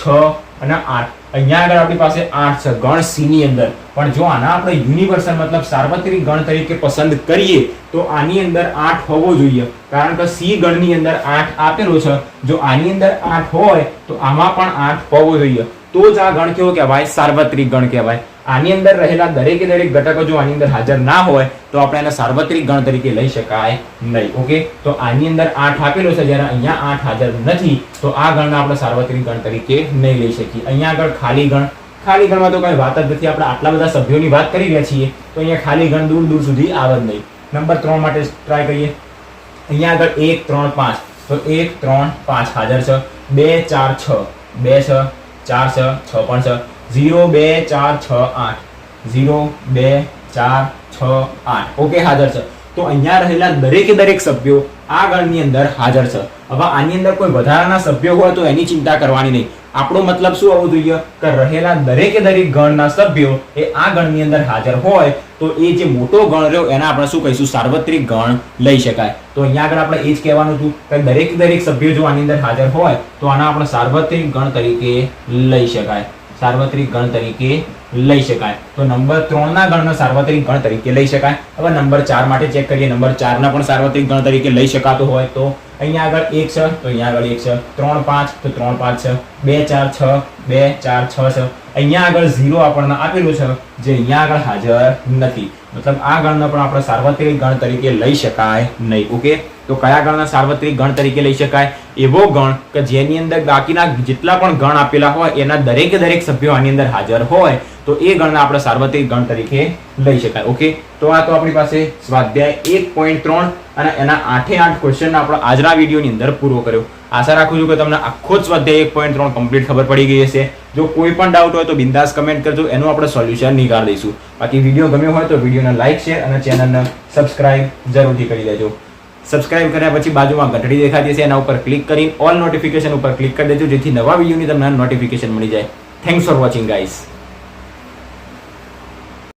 6 અને 8. અહીંયા આગળ આપણી પાસે 8 છે ગણ સી ની અંદર. પણ જો આના આપણે યુનિવર્સલ મતલબ સાર્વત્રિક ગણ તરીકે પસંદ કરીએ તો આની અંદર 8 હોવો જોઈએ, કારણ કે સી ગણની અંદર 8 આપેલો છે. જો આની અંદર 8 હોય તો આમાં પણ 8 હોવો જોઈએ, તો જ આ ગણ કેવો કહેવાય? સાર્વત્રિક ગણ કહેવાય. આની અંદર રહેલા દરેકે દરેક ઘટકો જો આની અંદર હાજર ના હોય તો આપણે એને સાર્વત્રિક ગણ તરીકે લઈ શકાય નહીં. ઓકે, તો આની અંદર 8 આપેલો છે, જ્યારે અહીંયા 8 હાજર નથી તો આ ગણને આપણે સાર્વત્રિક ગણ તરીકે નહીં લઈ શકીએ. અહીંયા આગળ ખાલી ગણ, ખાલી ગણમાં તો કઈ વાત જ નથી. આપણે આટલા બધા સભ્યોની વાત કરી રહ્યા છીએ તો અહીંયા ખાલી ગણ દૂર દૂર સુધી આવે જ નહીં. નંબર 3 માટે ટ્રાય કરીએ. અહીંયા આગળ 1 3 5. તો 1 3 5 હાજર છે. 2 4 6. 2 છે, 4 છે, 6 પણ છે. 0 2 4 6 8. 0 2 4 6 8. ઓકે, હાજર છે. તો અહીંયા રહેલા દરેકે દરેક સભ્યો આ ગણની અંદર હાજર છે. હવે આની અંદર કોઈ વધારાના સભ્યો હોય તો એની ચિંતા કરવાની નહીં. આપણો મતલબ શું હોવો જોઈએ કે રહેલા દરેકે દરેક ગણના સભ્યો એ આ ગણની અંદર હાજર હોય તો એ જે મોટો ગણ રહ્યો એને આપણે શું કહીશું? સાર્વત્રિક ગણ લઈ શકાય. તો અહીંયા આગળ આપણે એ જ કહેવાનું હતું કે દરેક દરેક સભ્યો જો આની અંદર હાજર હોય તો આને આપણે સાર્વત્રિક ગણ તરીકે લઈ શકાય. સાર્વત્રિક ગણ તરીકે લઈ શકાય. તો નંબર 3 ના ગણને સાર્વત્રિક ગણ તરીકે લઈ શકાય. હવે નંબર 4 માટે ચેક કરીએ. નંબર 4 ના પણ સાર્વત્રિક ગણ તરીકે લઈ શકાતો હોય તો અહીંયા આગળ 1 છે તો અહીંયા આગળ 1 છે. 3 5 તો 3 5 છે. 2 4 6. 2 4 6 છે. અહીંયા આગળ 0 આપણને આપેલું છે જે અહીંયા આગળ હાજર નથી. મતલબ આ ગણને પણ આપણે સાર્વત્રિક ગણ તરીકે લઈ શકાય નહીં. ઓકે, તો કયા ગણને સાર્વત્રિક ગણ તરીકે લઈ શકાય? એવો ગણ કે જેની અંદર બાકીના જેટલા પણ ગણ આપેલા હોય એના દરેકે દરેક સભ્યો આની અંદર હાજર હોય તો એ ગણને આપણે સાર્વત્રિક ગણ તરીકે લઈ શકાય. ઓકે, તો આ તો આપણી પાસે સ્વાધ્યાય 1.3 અને એના 8 ક્વેશ્ચન આપણે આજના વિડીયોની અંદર પૂરો કર્યો. આશા રાખું છું કે તમને આખો જ સ્વાધ્યાય 1.3 કમ્પ્લીટ ખબર પડી ગઈ હશે. જો કોઈ પણ ડાઉટ હોય તો બિંદાસ કમેન્ટ કરજો, એનું આપણે સોલ્યુશન નીકાળી દઈશું. બાકી વિડીયો ગમ્યો હોય તો વિડીયોને લાઈક, શેર અને ચેનલને સબસ્ક્રાઇબ જરૂરથી કરી દેજો. સબસ્ક્રાઇબ કર્યા પછી બાજુમાં ઘંટડી દેખાતી હશે, એના ઉપર ક્લિક કરીને ઓલ નોટિફિકેશન ઉપર ક્લિક કરી દેજો, જેથી નવા વિડીયોની તમને નોટિફિકેશન મળી જાય. Thanks for watching guys.